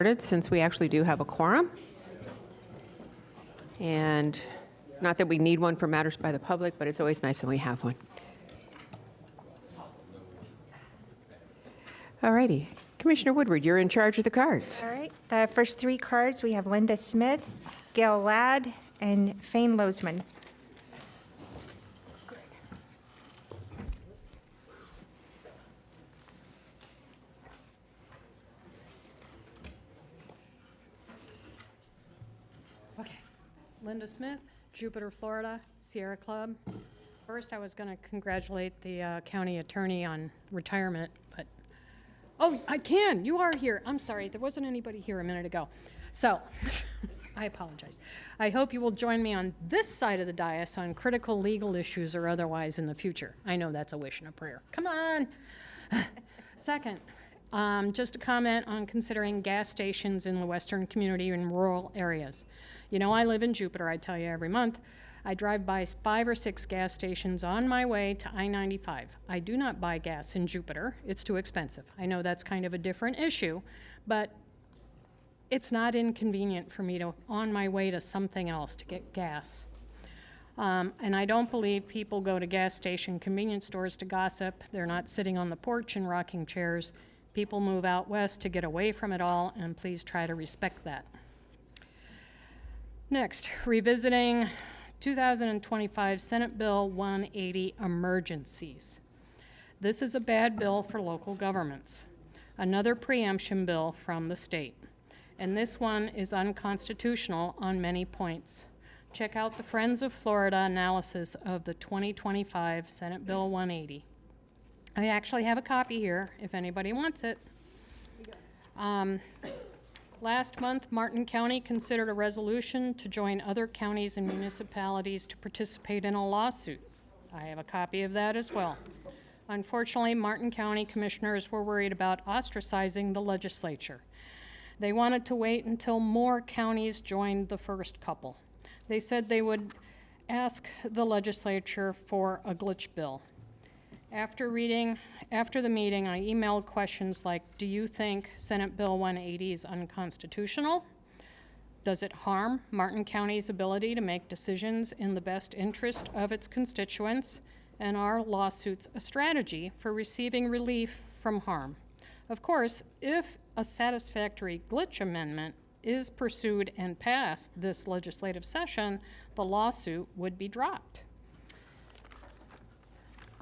Since we actually do have a quorum. And not that we need one for matters by the public, but it's always nice when we have one. All righty. Commissioner Woodward, you're in charge of the cards. All right, the first three cards, we have Linda Smith, Gail Ladd, and Fane Lozman. Okay. Linda Smith, Jupiter, Florida, Sierra Club. First, I was going to congratulate the county attorney on retirement, but oh, I can. You are here. I'm sorry. There wasn't anybody here a minute ago. So, I apologize. I hope you will join me on this side of the dais on critical legal issues or otherwise in the future. I know that's a wish and a prayer. Come on. Second, just a comment on considering gas stations in the Western community in rural areas. You know, I live in Jupiter, I tell you every month. I drive by 5 or 6 gas stations on my way to I-95. I do not buy gas in Jupiter. It's too expensive. I know that's kind of a different issue, but it's not inconvenient for me to, on my way to something else, to get gas. And I don't believe people go to gas station convenience stores to gossip. They're not sitting on the porch in rocking chairs. People move out west to get away from it all, and please try to respect that. Next, revisiting 2025 Senate Bill 180 emergencies. This is a bad bill for local governments. Another preemption bill from the state. And this one is unconstitutional on many points. Check out the Friends of Florida analysis of the 2025 Senate Bill 180. I actually have a copy here if anybody wants it. Last month, Martin County considered a resolution to join other counties and municipalities to participate in a lawsuit. I have a copy of that as well. Unfortunately, Martin County commissioners were worried about ostracizing the legislature. They wanted to wait until more counties joined the first couple. They said they would ask the legislature for a glitch bill. After the meeting, I emailed questions like, do you think Senate Bill 180 is unconstitutional? Does it harm Martin County's ability to make decisions in the best interest of its constituents? And are lawsuits a strategy for receiving relief from harm? Of course, if a satisfactory glitch amendment is pursued and passed this legislative session, the lawsuit would be dropped.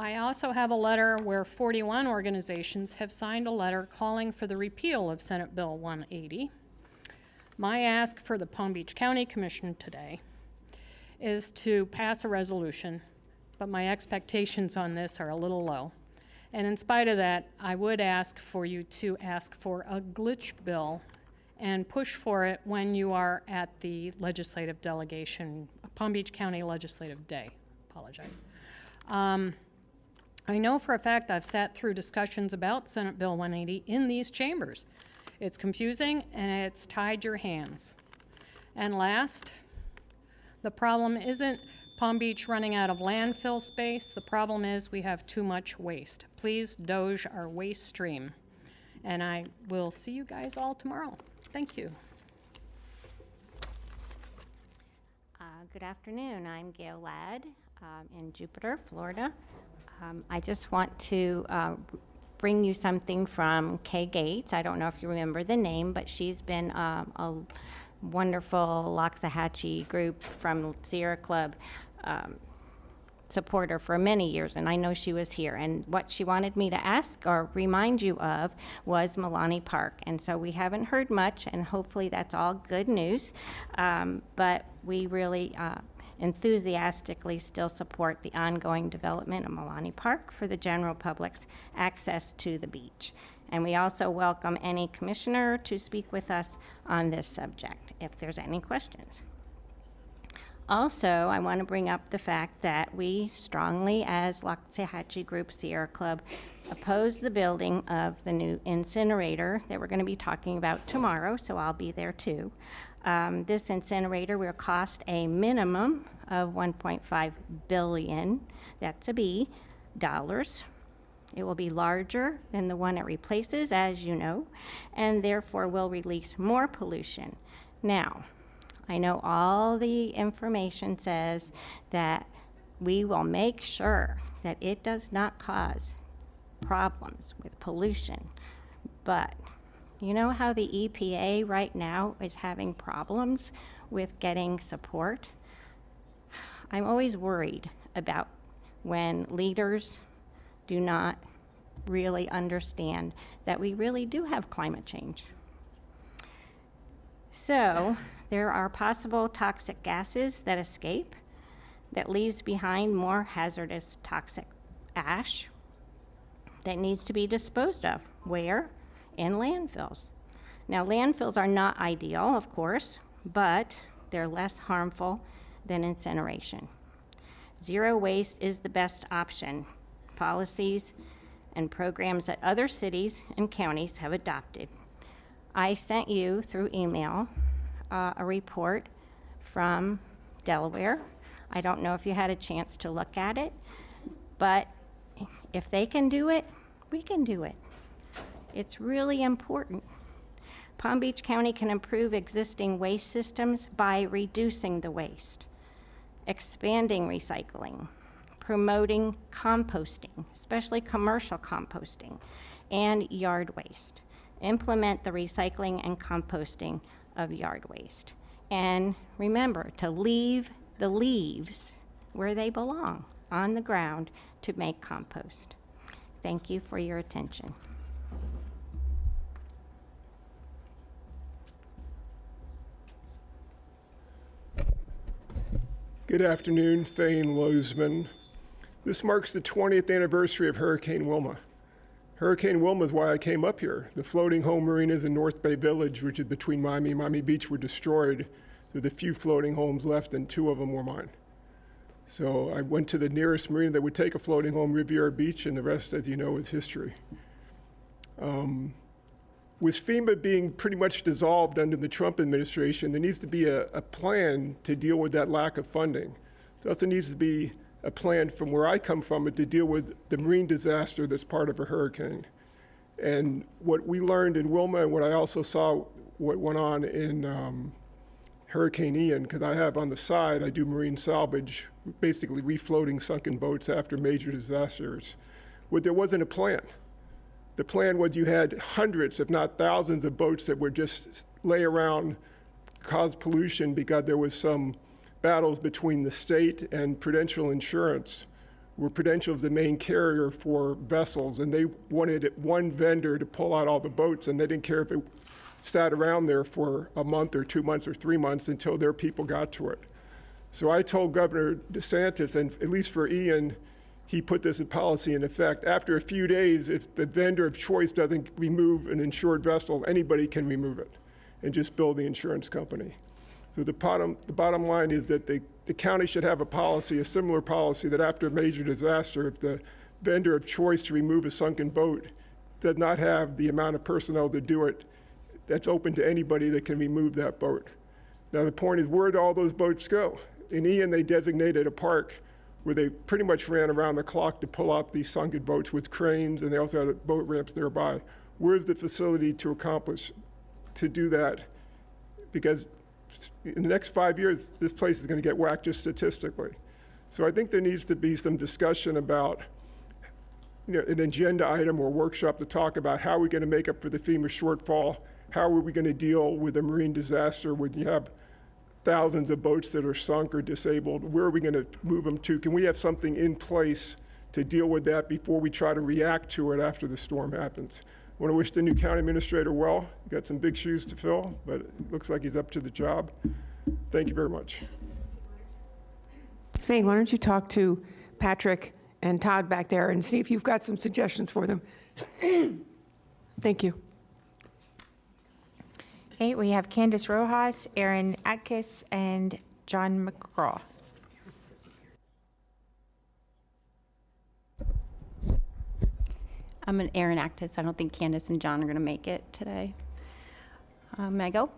I also have a letter where 41 organizations have signed a letter calling for the repeal of Senate Bill 180. My ask for the Palm Beach County Commission today is to pass a resolution, but my expectations on this are a little low. And in spite of that, I would ask for you to ask for a glitch bill and push for it when you are at the legislative delegation, Palm Beach County Legislative Day. Apologize. I know for a fact I've sat through discussions about Senate Bill 180 in these chambers. It's confusing and it's tied your hands. And last, the problem isn't Palm Beach running out of landfill space. The problem is we have too much waste. Please doge our waste stream. And I will see you guys all tomorrow. Thank you. Good afternoon. I'm Gail Ladd in Jupiter, Florida. I just want to bring you something from Kay Gates. I don't know if you remember the name, but she's been a wonderful Loxahatchee group from Sierra Club supporter for many years, and I know she was here. And what she wanted me to ask or remind you of was Milani Park. And so we haven't heard much, and hopefully that's all good news. But we really enthusiastically still support the ongoing development of Milani Park for the general public's access to the beach. And we also welcome any commissioner to speak with us on this subject if there's any questions. Also, I want to bring up the fact that we strongly, as Loxahatchee Group Sierra Club, oppose the building of the new incinerator that we're going to be talking about tomorrow, so I'll be there too. This incinerator will cost a minimum of $1.5 billion, that's a B, dollars. It will be larger than the one it replaces, as you know, and therefore will release more pollution. Now, I know all the information says that we will make sure that it does not cause problems with pollution, but you know how the EPA right now is having problems with getting support? I'm always worried about when leaders do not really understand that we really do have climate change. So there are possible toxic gases that escape that leaves behind more hazardous toxic ash that needs to be disposed of. Where? In landfills. Now, landfills are not ideal, of course, but they're less harmful than incineration. Zero waste is the best option. Policies and programs that other cities and counties have adopted. I sent you through email a report from Delaware. I don't know if you had a chance to look at it, but if they can do it, we can do it. It's really important. Palm Beach County can improve existing waste systems by reducing the waste, expanding recycling, promoting composting, especially commercial composting, and yard waste. Implement the recycling and composting of yard waste. And remember to leave the leaves where they belong, on the ground, to make compost. Thank you for your attention. Good afternoon, Thane Lozman. This marks the 20th anniversary of Hurricane Wilma. Hurricane Wilma is why I came up here. The floating home marinas in North Bay Village, which is between Miami and Miami Beach, were destroyed. There were the few floating homes left, and 2 of them were mine. So I went to the nearest marina that would take a floating home, Riviera Beach, and the rest, as you know, is history. With FEMA being pretty much dissolved under the Trump administration, there needs to be a plan to deal with that lack of funding. There also needs to be a plan from where I come from to deal with the marine disaster that's part of a hurricane. And what we learned in Wilma, and what I also saw what went on in Hurricane Ian, because I have on the side, I do marine salvage, basically refloating sunken boats after major disasters, where there wasn't a plan. The plan was you had hundreds, if not thousands, of boats that would just lay around, cause pollution because there was some battles between the state and Prudential Insurance, where Prudential is the main carrier for vessels, and they wanted one vendor to pull out all the boats, and they didn't care if it sat around there for a month or 2 months or 3 months until their people got to it. So I told Governor DeSantis, and at least for Ian, he put this policy in effect. After a few days, if the vendor of choice doesn't remove an insured vessel, anybody can remove it and just bill the insurance company. So the bottom line is that the county should have a policy, a similar policy, that after a major disaster, if the vendor of choice to remove a sunken boat does not have the amount of personnel to do it, that's open to anybody that can remove that boat. Now the point is, where do all those boats go? In Ian, they designated a park where they pretty much ran around the clock to pull out these sunken boats with cranes, and they also had boat ramps nearby. Where's the facility to do that? Because in the next 5 years, this place is going to get whacked just statistically. So I think there needs to be some discussion about, an agenda item or workshop to talk about how we're going to make up for the FEMA shortfall. How are we going to deal with a marine disaster when you have thousands of boats that are sunk or disabled? Where are we going to move them to? Can we have something in place to deal with that before we try to react to it after the storm happens? I want to wish the new county administrator well. He's got some big shoes to fill, but it looks like he's up to the job. Thank you very much. Fane, why don't you talk to Patrick and Todd back there and see if you've got some suggestions for them. Thank you. Okay, we have Candace Rojas, Aaron Atkis, and John McGraw. I'm an Aaron Actis. I don't think Candace and John are going to make it today. May I go?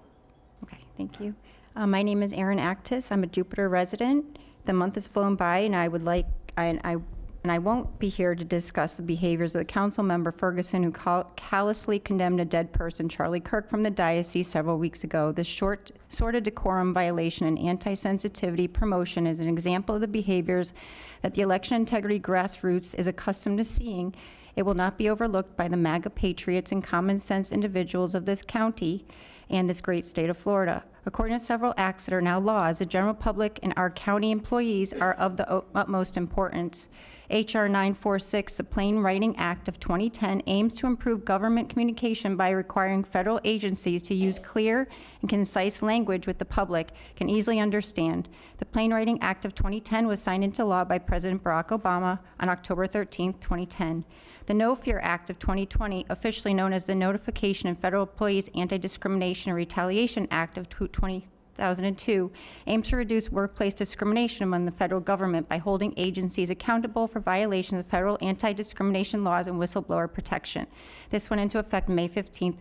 Okay, thank you. My name is Aaron Actis. I'm a Jupiter resident. The month has flown by, and I and I won't be here to discuss the behaviors of the council member Ferguson who callously condemned a dead person, Charlie Kirk, from the diocese several weeks ago. This sort of decorum violation and anti-sensitivity promotion is an example of the behaviors that the election integrity grassroots is accustomed to seeing. It will not be overlooked by the MAGA patriots and common sense individuals of this county and this great state of Florida. According to several acts that are now laws, the general public and our county employees are of the utmost importance. H.R. 946, the Plain Writing Act of 2010, aims to improve government communication by requiring federal agencies to use clear and concise language with the public can easily understand. The Plain Writing Act of 2010 was signed into law by President Barack Obama on October 13, 2010. The No Fear Act of 2020, officially known as the Notification of Federal Employees Anti-Discrimination and Retaliation Act of 2002, aims to reduce workplace discrimination among the federal government by holding agencies accountable for violations of federal anti-discrimination laws and whistleblower protection. This went into effect May 15,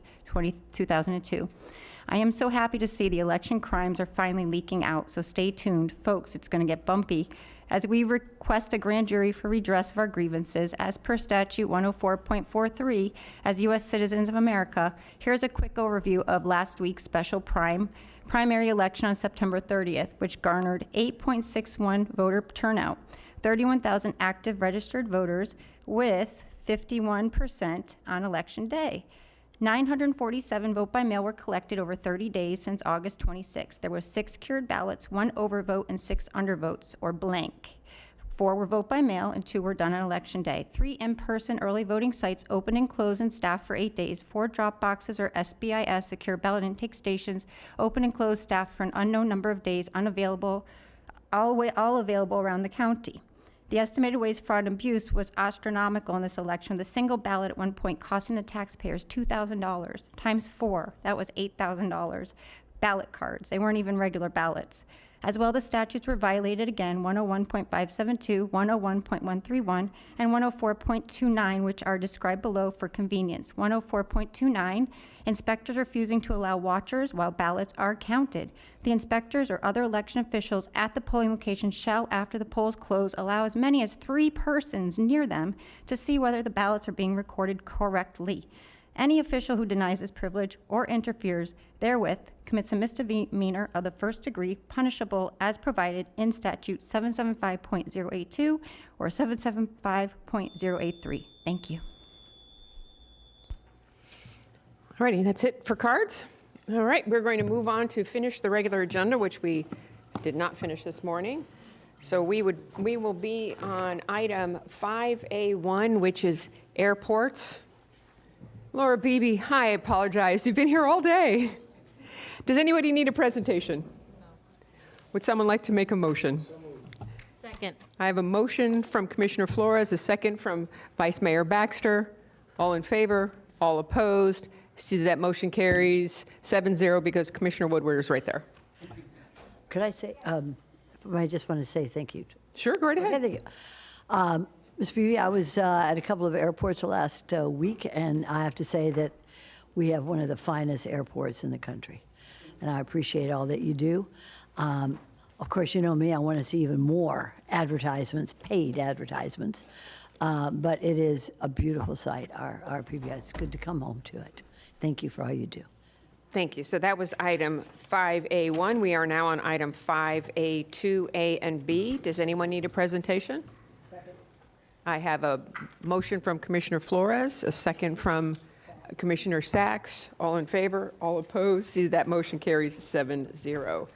2002. I am so happy to see the election crimes are finally leaking out, so stay tuned. Folks, it's going to get bumpy as we request a grand jury for redress of our grievances. As per statute 104.43, as U.S. citizens of America, here's a quick overview of last week's special primary election on September 30th, which garnered 8.61 voter turnout, 31,000 active registered voters with 51% on election day. 947 vote by mail were collected over 30 days since August 26. There were 6 cured ballots, 1 overvote, and 6 undervotes, or blank. 4 were vote by mail, and 2 were done on election day. 3 in-person early voting sites open and closed and staffed for 8 days. 4 drop boxes, or SBIS, secure ballot intake stations, open and closed staffed for an unknown number of days, unavailable, all available around the county. The estimated waste, fraud, and abuse was astronomical in this election, with a single ballot at one point costing the taxpayers $2,000. Times 4, that was $8,000. Ballot cards, they weren't even regular ballots. As well, the statutes were violated again, 101.572, 101.131, and 104.29, which are described below for convenience. 104.29, inspectors refusing to allow watchers while ballots are counted. The inspectors or other election officials at the polling location shall, after the polls close, allow as many as 3 persons near them to see whether the ballots are being recorded correctly. Any official who denies this privilege or interferes therewith commits a misdemeanor of the first degree, punishable as provided in statute 775.082 or 775.083. Thank you. All righty, that's it for cards. All right, we're going to move on to finish the regular agenda, which we did not finish this morning. So we will be on item 5A1, which is airports. Laura Beebe, hi, I apologize. You've been here all day. Does anybody need a presentation? Would someone like to make a motion? Second. I have a motion from Commissioner Flores, a second from Vice Mayor Baxter. All in favor? All opposed? See that motion carries 7-0 because Commissioner Woodward is right there. Could I say, I just want to say thank you. Sure, go right Okay, ahead. thank you. Ms. Beebe, I was at a couple of airports the last week, and I have to say that we have one of the finest airports in the country, and I appreciate all that you do. Of course, you know me, I want to see even more advertisements, paid advertisements, but it is a beautiful site, our PBS. It's good to come home to it. Thank you for all you do. Thank you. So that was item 5A1. We are now on item 5A2, A and B. Does anyone need a presentation? I have a motion from Commissioner Flores, a second from Commissioner Sachs. All in favor, all opposed. See that motion carries 7-0.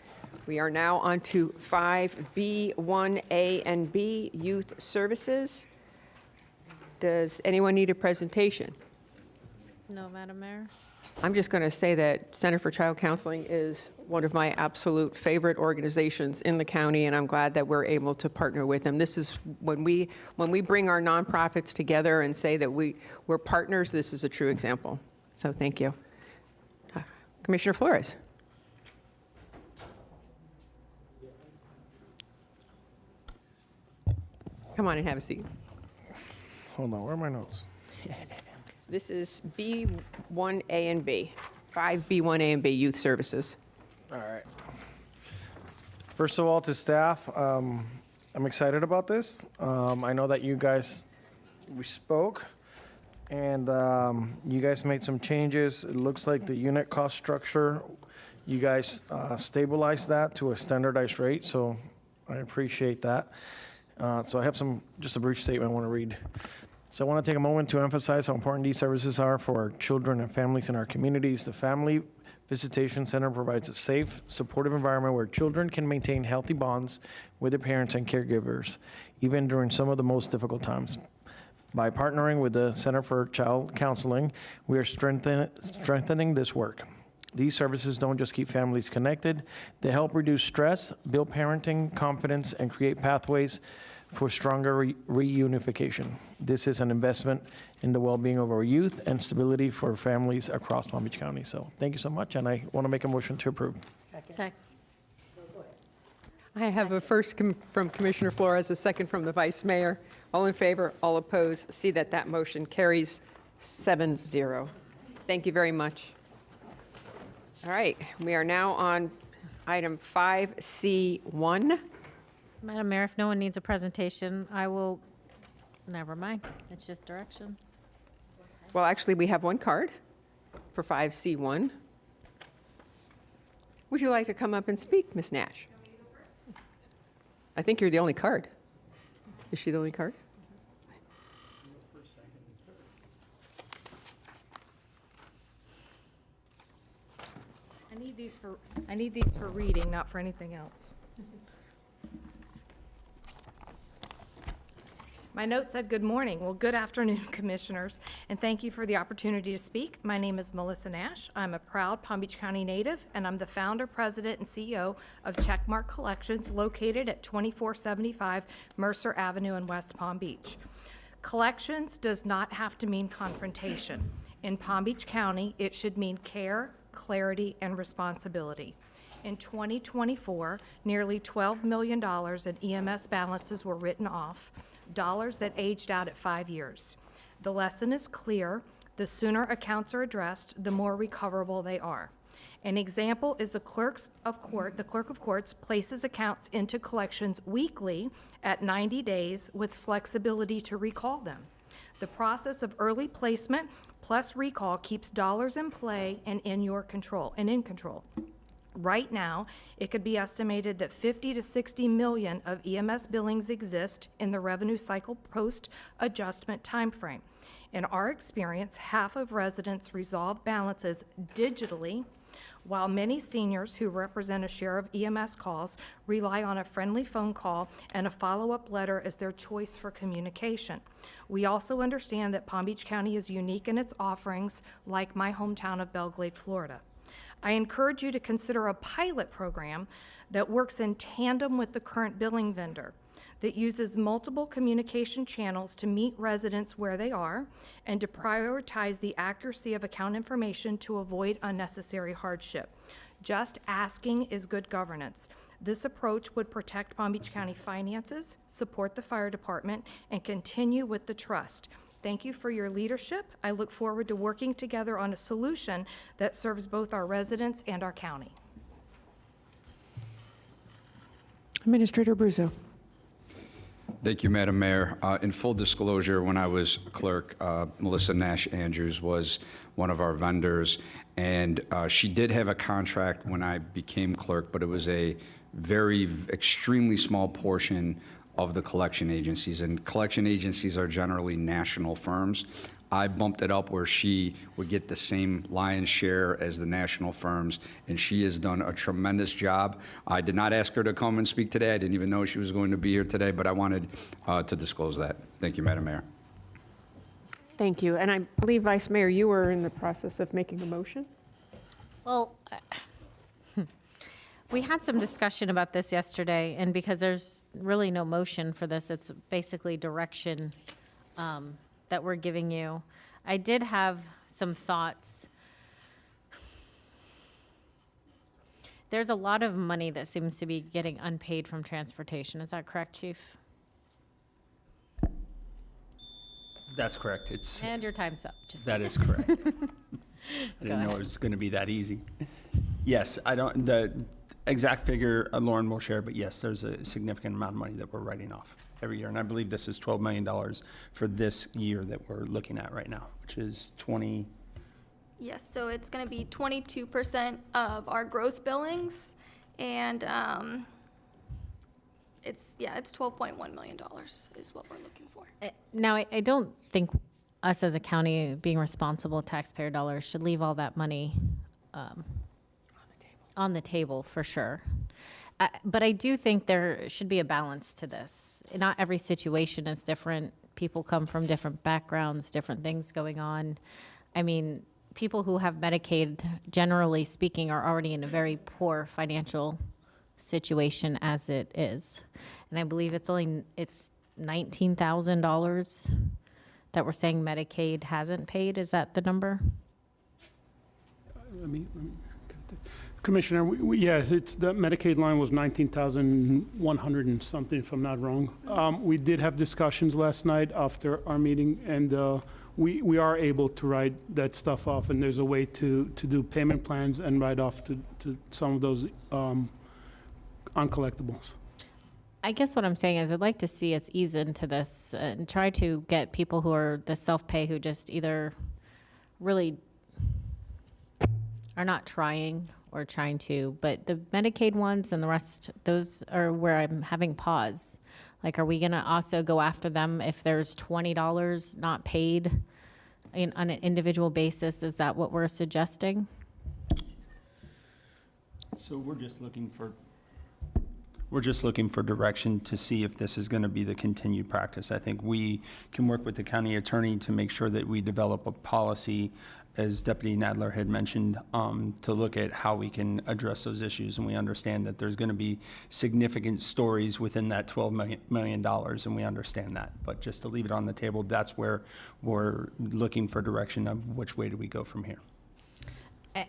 We are now on to 5B1A and B, Youth Services. Does anyone need a presentation? No, Madam Mayor. I'm just going to say that Center for Child Counseling is one of my absolute favorite organizations in the county, and I'm glad that we're able to partner with them. This is when we bring our nonprofits together and say that we're partners, this is a true example. So thank you. Commissioner Flores. Come on and have a seat. Hold on, where are my notes? This is B1A and B, 5B1A and B, Youth Services. All right. First of all, to staff, I'm excited about this. I know that you guys, we spoke, and you guys made some changes. It looks like the unit cost structure, you guys stabilized that to a standardized rate, so I appreciate that. So I have just a brief statement I want to read. So I want to take a moment to emphasize how important these services are for our children and families in our communities. The Family Visitation Center provides a safe, supportive environment where children can maintain healthy bonds with their parents and caregivers, even during some of the most difficult times. By partnering with the Center for Child Counseling, we are strengthening this work. These services don't just keep families connected, they help reduce stress, build parenting confidence, and create pathways for stronger reunification. This is an investment in the well-being of our youth and stability for families across Palm Beach County. So thank you so much, and I want to make a motion to approve. Second. I have a first from Commissioner Flores, a second from the Vice Mayor. All in favor, all opposed. See that motion carries 7-0. Thank you very much. All right, we are now on item 5C1. Madam Mayor, if no one needs a presentation, I will, never mind. It's just direction. Well, actually, we have one card for 5C1. Would you like to come up and speak, Ms. Nash? I think you're the only card. Is she the only card? I need these for reading, not for anything else. My note said, "Good morning." Well, good afternoon, Commissioners, and thank you for the opportunity to speak. My name is Melissa Nash. I'm a proud Palm Beach County native, and I'm the founder, president, and CEO of Checkmark Collections, located at 2475 Mercer Avenue in West Palm Beach. Collections does not have to mean confrontation. In Palm Beach County, it should mean care, clarity, and responsibility. In 2024, nearly $12 million in EMS balances were written off, dollars that aged out at 5 years. The lesson is clear: the sooner accounts are addressed, the more recoverable they are. An example is the clerk of courts places accounts into collections weekly at 90 days with flexibility to recall them. The process of early placement plus recall keeps dollars in play and in control. Right now, it could be estimated that 50 to 60 million of EMS billings exist in the revenue cycle post-adjustment timeframe. In our experience, half of residents resolve balances digitally, while many seniors who represent a share of EMS calls rely on a friendly phone call and a follow-up letter as their choice for communication. We also understand that Palm Beach County is unique in its offerings, like my hometown of Belglade, Florida. I encourage you to consider a pilot program that works in tandem with the current billing vendor, that uses multiple communication channels to meet residents where they are and to prioritize the accuracy of account information to avoid unnecessary hardship. Just asking is good governance. This approach would protect Palm Beach County finances, support the fire department, and continue with the trust. Thank you for your leadership. I look forward to working together on a solution that serves both our residents and our county. Administrator Abruzzo. Thank you, Madam Mayor. In full disclosure, when I was clerk, Melissa Nash Andrews was one of our vendors, and she did have a contract when I became clerk, but it was a extremely small portion of the collection agencies, and collection agencies are generally national firms. I bumped it up where she would get the same lion's share as the national firms, and she has done a tremendous job. I did not ask her to come and speak today. I didn't even know she was going to be here today, but I wanted to disclose that. Thank you, Madam Mayor. Thank you. And I believe, Vice Mayor, you were in the process of making a motion? Well, we had some discussion about this yesterday, and because there's really no motion for this, it's basically direction that we're giving you. I did have some thoughts. There's a lot of money that seems to be getting unpaid from transportation. Is that correct, Chief? That's correct. And your time's up. Just That is correct. I didn't know it was going to be that easy. Yes, Exact figure, Lauren will share, but yes, there's a significant amount of money that we're writing off every year. And I believe this is $12 million for this year that we're looking at right now, which is 20, Yes, so it's going to be 22% of our gross billings, and it's $12.1 million is what we're looking for. Now, I don't think us as a county, being responsible taxpayer dollars, should leave all that money on the table for sure. But I do think there should be a balance to this. Not every situation is different. People come from different backgrounds, different things going on. I mean, people who have Medicaid, generally speaking, are already in a very poor financial situation as it is. And I believe it's $19,000 that we're saying Medicaid hasn't paid. Is that the number? Let me Commissioner, yes, it's, the Medicaid line was 19,100 and something, if I'm not wrong. We did have discussions last night after our meeting, and we are able to write that stuff off, and there's a way to do payment plans and write off to some of those uncollectibles. I guess what I'm saying is I'd like to see us ease into this and try to get people who are the self-pay who just either really are not trying or trying to, but the Medicaid ones and the rest, those are where I'm having pause. Like, are we gonna also go after them if there's $20 not paid on an individual basis? Is that what we're suggesting? so we're just looking for direction to see if this is going to be the continued practice. I think we can work with the county attorney to make sure that we develop a policy, as Deputy Nadler had mentioned, to look at how we can address those issues. And we understand that there's going to be significant stories within that $12 million, and we understand that. But just to leave it on the table, that's where we're looking for direction of which way do we go from here.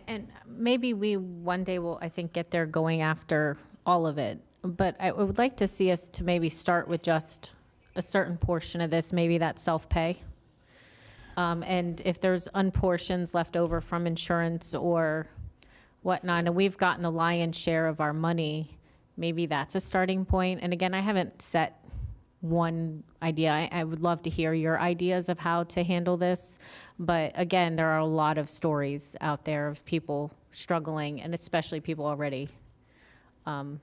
And maybe we one day will, I think, get there going after all of it. But I would like to see us to maybe start with just a certain portion of this, maybe that self-pay. And if there's unportions left over from insurance or whatnot, and we've gotten the lion's share of our money, maybe that's a starting point. And again, I haven't set one idea. I would love to hear your ideas of how to handle this. But again, there are a lot of stories out there of people struggling, and especially people already on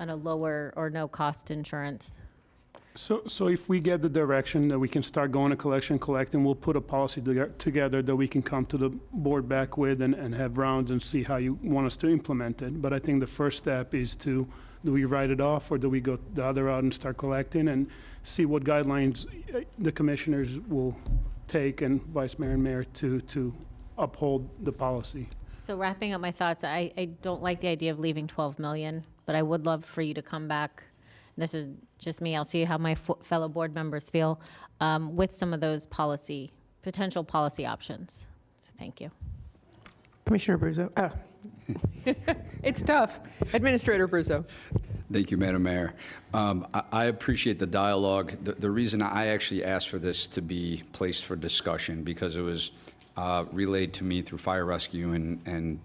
a lower or no cost insurance. So if we get the direction that we can start going to collecting, we'll put a policy together that we can come to the board back with and have rounds and see how you want us to implement it. But I think the first step is do we write it off, or do we go the other route and start collecting and see what guidelines the commissioners will take, and vice mayor and mayor, to uphold the policy. So wrapping up my thoughts, I don't like the idea of leaving 12 million, but I would love for you to come back. This is just me. I'll see how my fellow board members feel with some of those potential policy options. So thank you. Commissioner Bruzzo. It's tough. Administrator Bruzzo. Thank you, Madam Mayor. I appreciate the dialogue. The reason I actually asked for this to be placed for discussion, because it was relayed to me through fire rescue and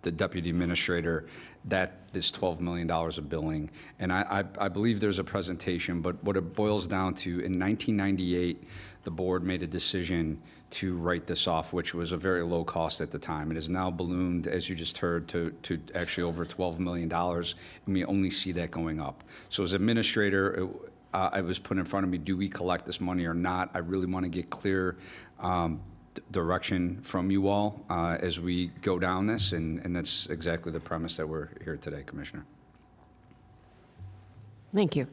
the deputy administrator that this $12 million of billing. And I believe there's a presentation, but what it boils down to, in 1998, the board made a decision to write this off, which was a very low cost at the time. It has now ballooned, as you just heard, to actually over $12 million, and we only see that going up. So as administrator, I was put in front of me, do we collect this money or not? I really want to get clear direction from you all as we go down this, and that's exactly the premise that we're here today, Commissioner. Thank you.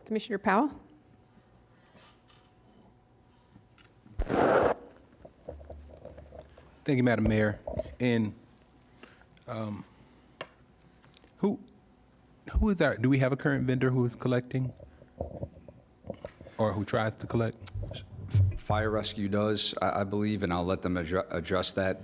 Commissioner Powell? Thank you, Madam Mayor. And who is our, do we have a current vendor who is collecting or who tries to collect? Fire rescue does, I believe, and I'll let them address that.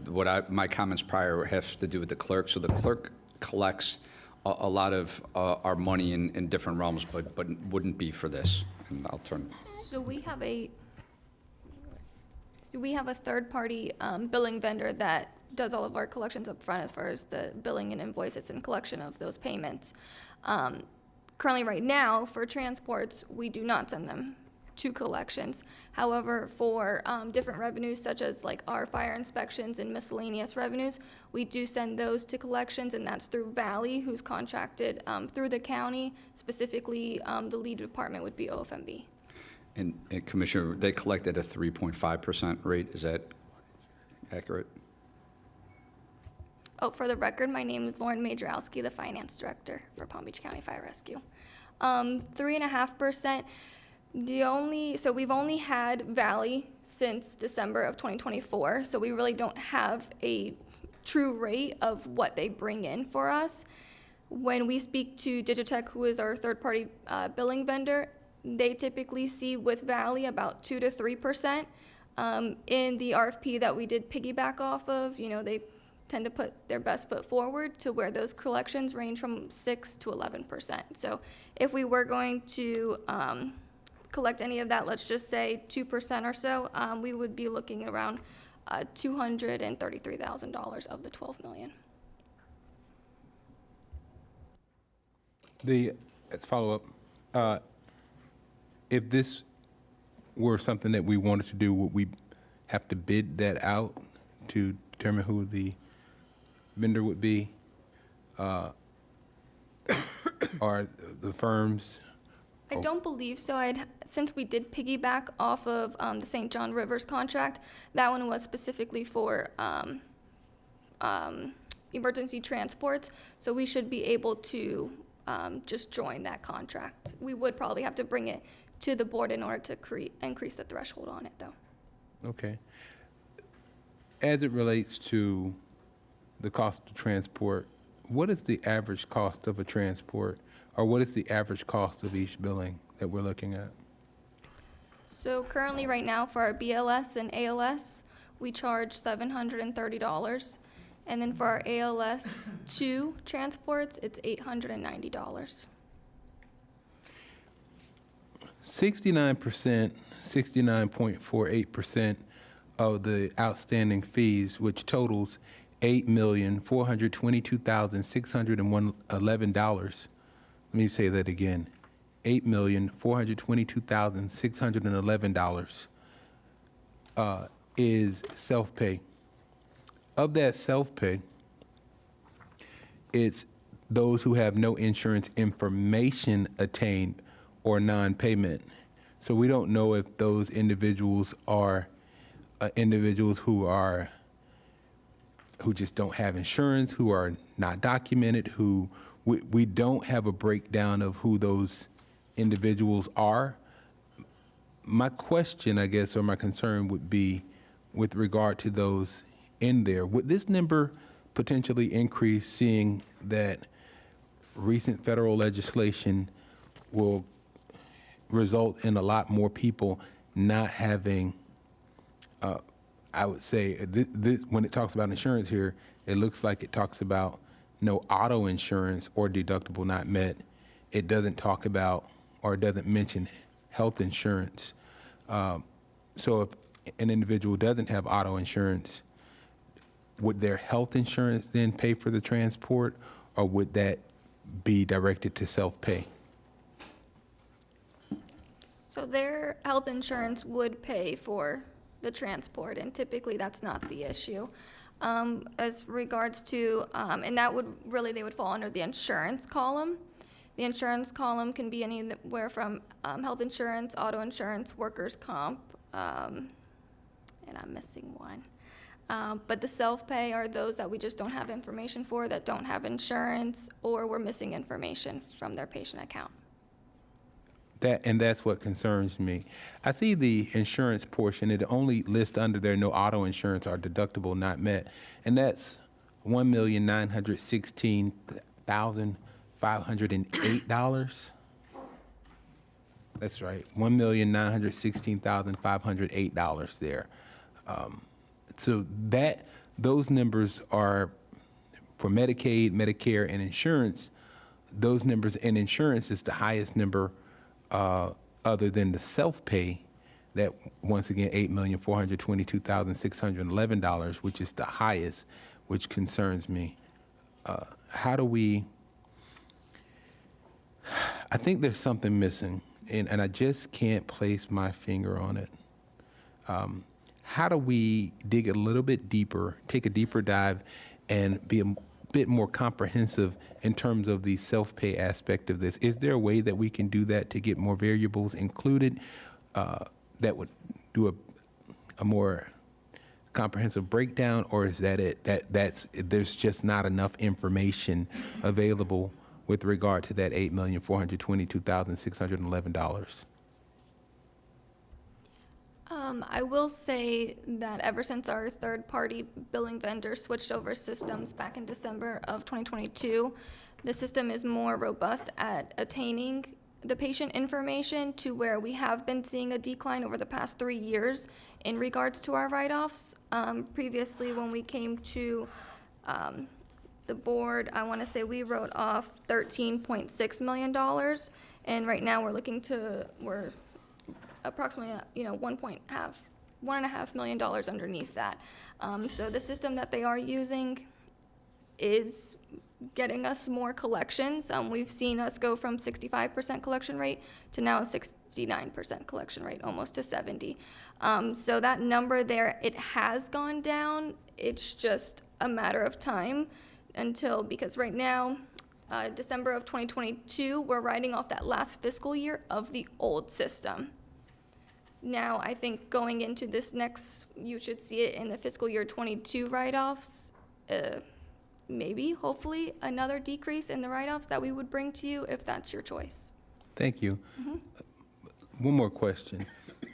My comments prior have to do with the clerk. So the clerk collects a lot of our money in different realms, but wouldn't be for this. And I'll turn. So we have a third-party billing vendor that does all of our collections up front as far as the billing and invoices and collection of those payments. Currently, right now, for transports, we do not send them to collections. However, for different revenues, such as like our fire inspections and miscellaneous revenues, we do send those to collections, and that's through Valley, who's contracted through the county. Specifically, the lead department would be OFMB. And Commissioner, they collect at a 3.5% rate. Is that accurate? Oh, for the record, my name is Lauren Majorowski, the Finance Director for Palm Beach County Fire Rescue. 3.5%, so we've only had Valley since December of 2024, so we really don't have a true rate of what they bring in for us. When we speak to Digitech, who is our third-party billing vendor, they typically see with Valley about 2 to 3%. In the RFP that we did piggyback off of, they tend to put their best foot forward to where those collections range from 6 to 11%. So if we were going to collect any of that, let's just say 2% or so, we would be looking around $233,000 of the $12 million. As follow-up, if this were something that we wanted to do, would we have to bid that out to determine who the vendor would be? Or the firms? I don't believe so. Since we did piggyback off of the St. John Rivers contract, that one was specifically for emergency transports, so we should be able to just join that contract. We would probably have to bring it to the board in order to increase the threshold on it, though. Okay. As it relates to the cost of transport, what is the average cost of a transport, or what is the average cost of each billing that we're looking at? So currently, right now, for our BLS and ALS, we charge $730. And then for our ALS 2 transports, it's $890. 69%, 69.48% of the outstanding fees, which totals $8,422,611. Let me say that again. $8,422,611 is self-pay. Of that self-pay, it's those who have no insurance information attained or non-payment. So we don't know if those individuals are individuals who just don't have insurance, who are not documented, who we don't have a breakdown of who those individuals are. My question, I guess, or my concern would be with regard to those in there. Would this number potentially increase, seeing that recent federal legislation will result in a lot more people not having, I would say, when it talks about insurance here, it looks like it talks about no auto insurance or deductible not met. It doesn't talk about, or it doesn't mention health insurance. So if an individual doesn't have auto insurance, would their health insurance then pay for the transport, or would that be directed to self-pay? So their health insurance would pay for the transport, and typically that's not the issue. As regards to, and that would really, they would fall under the insurance column. The insurance column can be anywhere from health insurance, auto insurance, workers' comp, and I'm missing one. But the self-pay are those that we just don't have information for, that don't have insurance, or we're missing information from their patient account. And that's what concerns me. I see the insurance portion, it only lists under there no auto insurance or deductible not met, and that's $1,916,508. That's right, $1,916,508 there. So those numbers are for Medicaid, Medicare, and insurance. Those numbers, and insurance is the highest number other than the self-pay that, once again, $8,422,611, which is the highest, which concerns me. How do we, I think there's something missing, and I just can't place my finger on it. How do we dig a little bit deeper, take a deeper dive, and be a bit more comprehensive in terms of the self-pay aspect of this? Is there a way that we can do that to get more variables included that would do a more comprehensive breakdown, or is that it? There's just not enough information available with regard to that $8,422,611. I will say that ever since our third-party billing vendor switched over systems back in December of 2022, the system is more robust at attaining the patient information to where we have been seeing a decline over the past 3 years in regards to our write-offs. Previously, when we came to the board, I want to say we wrote off $13.6 million, and right now we're approximately, $1.5 million underneath that. So the system that they are using is getting us more collections. We've seen us go from 65% collection rate to now a 69% collection rate, almost to 70. So that number there, it has gone down. It's just a matter of time because right now, December of 2022, we're writing off that last fiscal year of the old system. Now, I think going into this next, you should see it in the fiscal year 22 write-offs, maybe, hopefully, another decrease in the write-offs that we would bring to you if that's your choice. Thank you. One more question.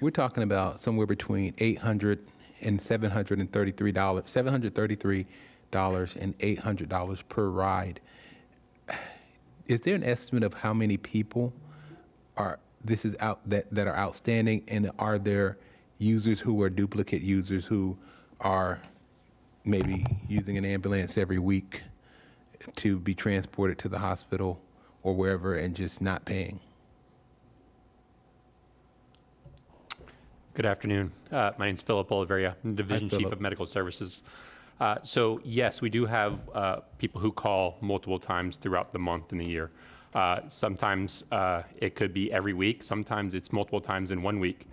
We're talking about somewhere between $800 and $733 and $800 per ride. Is there an estimate of how many people that are outstanding, and are there users who are duplicate users who are maybe using an ambulance every week to be transported to the hospital or wherever and just not paying? Good afternoon. My name is Philip Oliveria. I'm Division Chief of Medical Services. So yes, we do have people who call multiple times throughout the month and the year. Sometimes it could be every week. Sometimes it's multiple times in 1 week.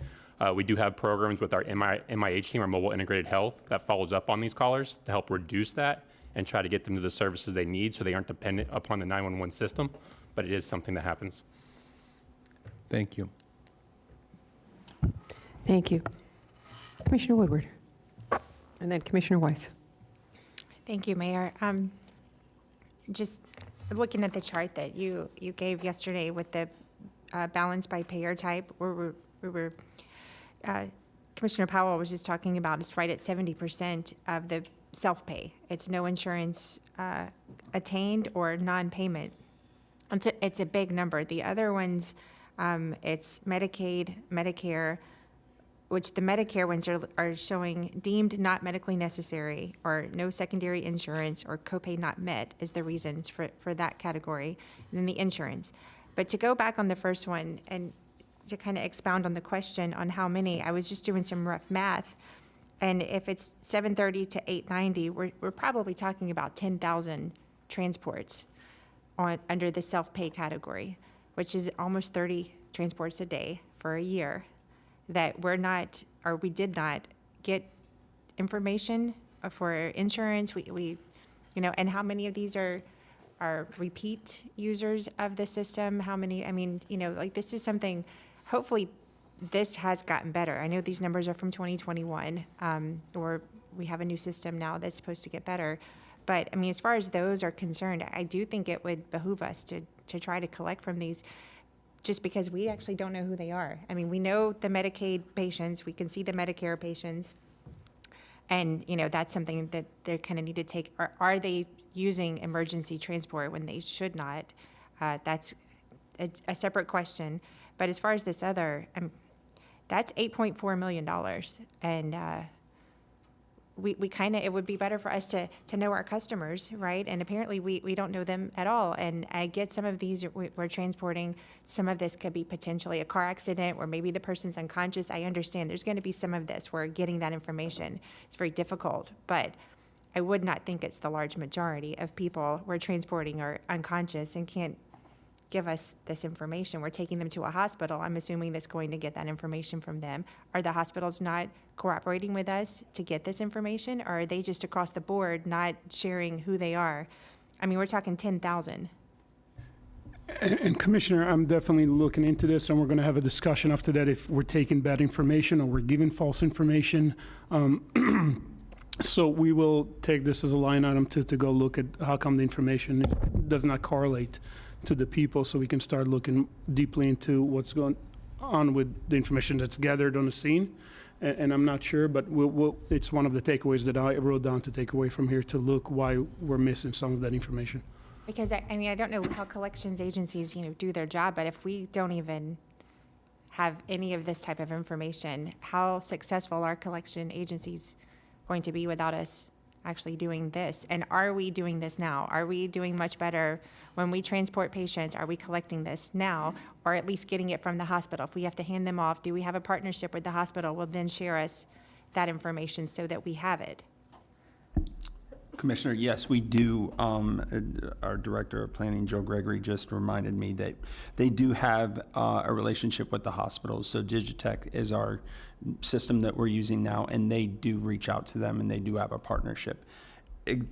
We do have programs with our MIH team, our Mobile Integrated Health, that follows up on these callers to help reduce that and try to get them to the services they need so they aren't dependent upon the 911 system. But it is something that happens. Thank you. Thank you. Commissioner Woodward. And then Commissioner Weiss. Thank you, Mayor. Just looking at the chart that you gave yesterday with the balance by payer type, Commissioner Powell was just talking about, it's right at 70% of the self-pay. It's no insurance attained or non-payment. It's a big number. The other ones, it's Medicaid, Medicare, which the Medicare ones are showing deemed not medically necessary or no secondary insurance or copay not met is the reasons for that category, and then the insurance. But to go back on the first one and to kind of expound on the question on how many, I was just doing some rough math, and if it's 730 to 890, we're probably talking about 10,000 transports under the self-pay category, which is almost 30 transports a day for a year that we did not get information for insurance. We and how many of these are repeat users of the system? How many, this is something, hopefully this has gotten better. I know these numbers are from 2021, or we have a new system now that's supposed to get better. But as far as those are concerned, I do think it would behoove us to try to collect from these, just because we actually don't know who they are. We know the Medicaid patients, we can see the Medicare patients, and that's something that they kind of need to take. Are they using emergency transport when they should not? That's a separate question. But as far as this other, that's $8.4 million, and we kind of, it would be better for us to know our customers, right? And apparently we don't know them at all. And I get some of these, we're transporting, some of this could be potentially a car accident where maybe the person's unconscious. I understand there's going to be some of this where getting that information is very difficult, but I would not think it's the large majority of people we're transporting are unconscious and can't give us this information. We're taking them to a hospital. I'm assuming that's going to get that information from them. Are the hospitals not cooperating with us to get this information? Or are they just across the board not sharing who they are? I mean, we're talking 10,000. And Commissioner, I'm definitely looking into this, and we're going to have a discussion after that if we're taking bad information or we're giving false information. So we will take this as a line item to go look at how come the information does not correlate to the people, so we can start looking deeply into what's going on with the information that's gathered on the scene. And I'm not sure, but it's one of the takeaways that I wrote down to take away from here, to look why we're missing some of that information. Because I mean, I don't know how collections agencies, do their job, but if we don't even have any of this type of information, how successful are collection agencies going to be without us actually doing this? And are we doing this now? Are we doing much better when we transport patients? Are we collecting this now, or at least getting it from the hospital? If we have to hand them off, do we have a partnership with the hospital? Will then share us that information so that we have it? Commissioner, yes, we do. Our Director of Planning, Joe Gregory, just reminded me that they do have a relationship with the hospitals. So Digitech is our system that we're using now, and they do reach out to them, and they do have a partnership.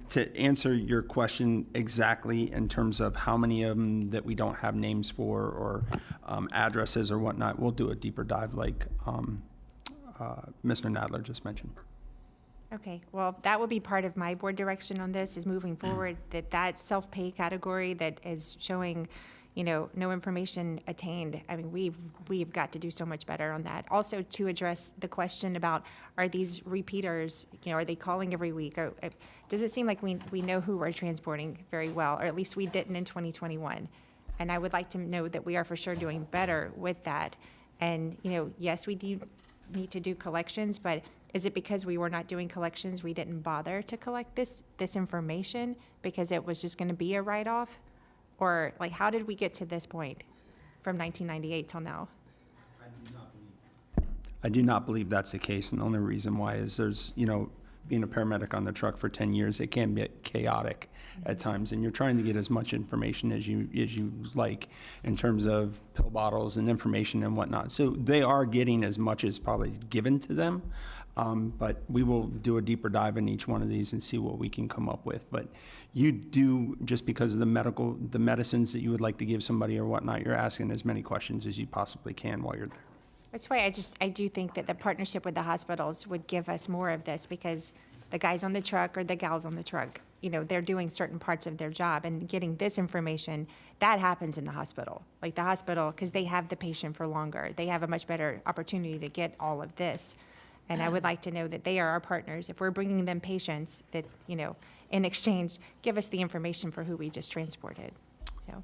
To answer your question exactly in terms of how many of them that we don't have names for or addresses or whatnot, we'll do a deeper dive like Mr. Nadler just mentioned. Okay, well, that will be part of my board direction on this, is moving forward, that self-pay category that is showing, no information attained. I mean, we've got to do so much better on that. Also, to address the question about, are these repeaters, are they calling every week? Or does it seem like we know who we're transporting very well, or at least we didn't in 2021? And I would like to know that we are for sure doing better with that. And, yes, we do need to do collections, but is it because we were not doing collections, we didn't bother to collect this information because it was just going to be a write-off? Or how did we get to this point from 1998 till now? I do not believe that's the case, and the only reason why is there's, being a paramedic on the truck for 10 years, it can be chaotic at times, and you're trying to get as much information as you like in terms of pill bottles and information and whatnot. So they are getting as much as probably is given to them, but we will do a deeper dive in each one of these and see what we can come up with. But you do, just because of the medicines that you would like to give somebody or whatnot, you're asking as many questions as you possibly can while you're there. That's why I do think that the partnership with the hospitals would give us more of this, because the guys on the truck or the gals on the truck, they're doing certain parts of their job, and getting this information, that happens in the hospital. Like the hospital, because they have the patient for longer, they have a much better opportunity to get all of this. And I would like to know that they are our partners. If we're bringing them patients, that, in exchange, give us the information for who we just transported. So.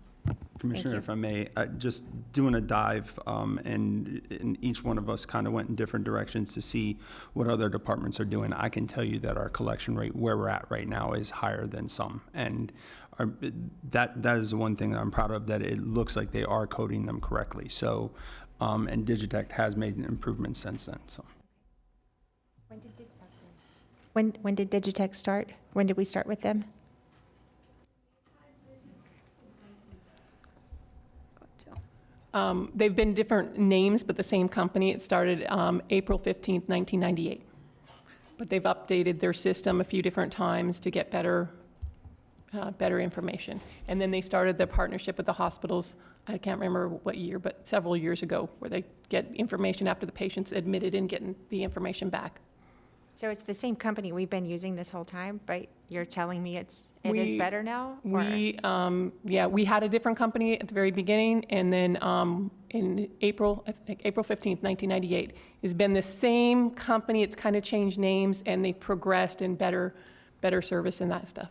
Commissioner, if I may, just doing a dive, and each one of us kind of went in different directions to see what other departments are doing. I can tell you that our collection rate where we're at right now is higher than some. And that is the one thing that I'm proud of, that it looks like they are coding them correctly. So, and Digitech has made an improvement since then, so. When did Digitech start? When did we start with them? They've been different names, but the same company. It started April 15th, 1998. But they've updated their system a few different times to get better information. And then they started their partnership with the hospitals, I can't remember what year, but several years ago, where they get information after the patient's admitted and getting the information back. So it's the same company we've been using this whole time, but you're telling me it is better now? Or? We had a different company at the very beginning, and then in April 15th, 1998, it's been the same company. It's kind of changed names, and they've progressed in better service and that stuff.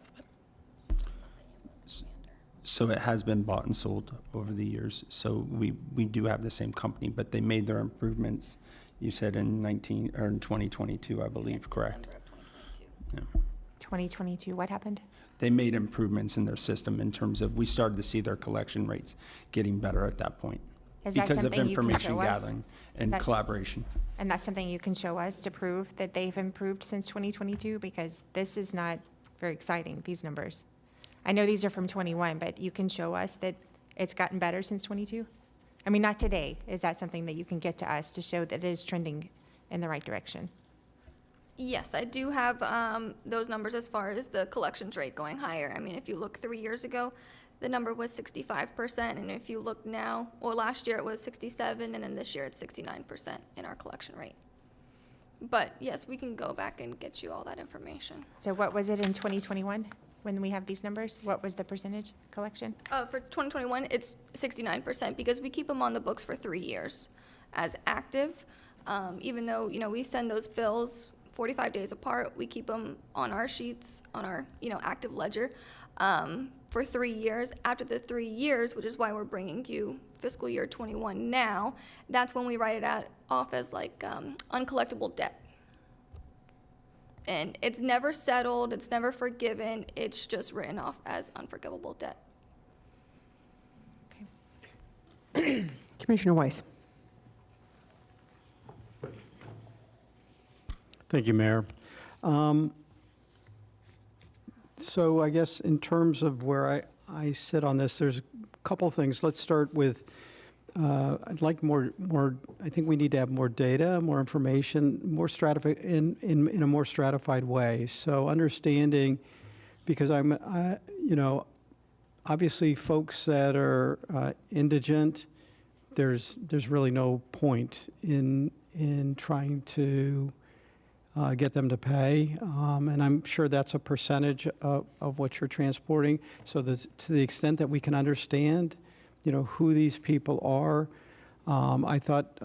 So it has been bought and sold over the years. So we do have the same company, but they made their improvements. You said in 2022, I believe, correct? 2022, what happened? They made improvements in their system in terms of, we started to see their collection rates getting better at that point. Is that Because of something you can information show us? gathering Is and that- collaboration. And that's something you can show us to prove that they've improved since 2022? Because this is not very exciting, these numbers. I know these are from 21, but you can show us that it's gotten better since 22? I mean, not today. Is that something that you can get to us to show that it is trending in the right direction? Yes, I do have those numbers as far as the collections rate going higher. I mean, if you look 3 years ago, the number was 65%, and if you look now, or last year it was 67, and then this year it's 69% in our collection rate. But yes, we can go back and get you all that information. So what was it in 2021 when we have these numbers? What was the percentage collection? For 2021, it's 69% because we keep them on the books for 3 years as active. Even though, we send those bills 45 days apart, we keep them on our sheets, on our, active ledger for 3 years. After the 3 years, which is why we're bringing you fiscal year 21 now, that's when we write it off as like uncollectible debt. And it's never settled, it's never forgiven, it's just written off as unforgivable debt. Commissioner Weiss. Thank you, Mayor. So I guess in terms of where I sit on this, there's a couple things. Let's start with, I'd like more, I think we need to have more data, more information, more in a more stratified way. So understanding, because obviously folks that are indigent, there's really no point in trying to get them to pay, and I'm sure that's a percentage of what you're transporting. So to the extent that we can understand, who these people are, I thought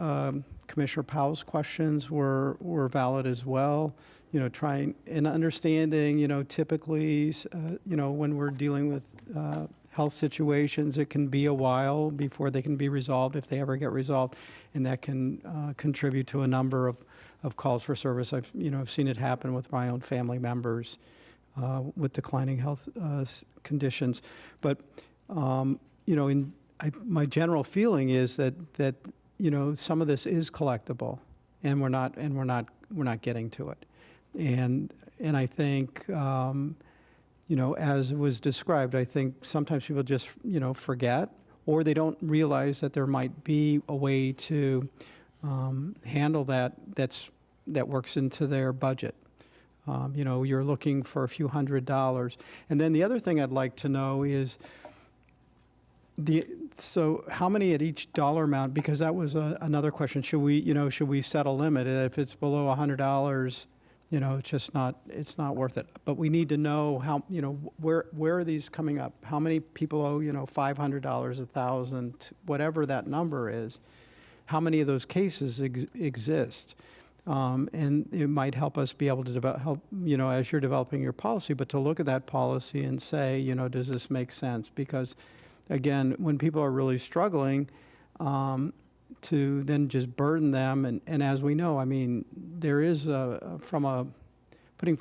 Commissioner Powell's questions were valid as well. Trying and understanding, typically, when we're dealing with health situations, it can be a while before they can be resolved, if they ever get resolved, and that can contribute to a number of calls for service. I've seen it happen with my own family members with declining health conditions. But my general feeling is that some of this is collectible, and we're not getting to it. And I think as was described, I think sometimes people just forget, or they don't realize that there might be a way to handle that works into their budget. You're looking for a few $100s. And then the other thing I'd like to know is so how many at each dollar amount, because that was another question. Should we set a limit? If it's below $100, it's not worth it. But we need to know how, where are these coming up? How many people owe, $500, $1,000, whatever that number is? How many of those cases exist? And it might help us be able to help, as you're developing your policy, but to look at that policy and say, does this make sense? Because again, when people are really struggling, to then just burden them, and as we know, I mean, there is putting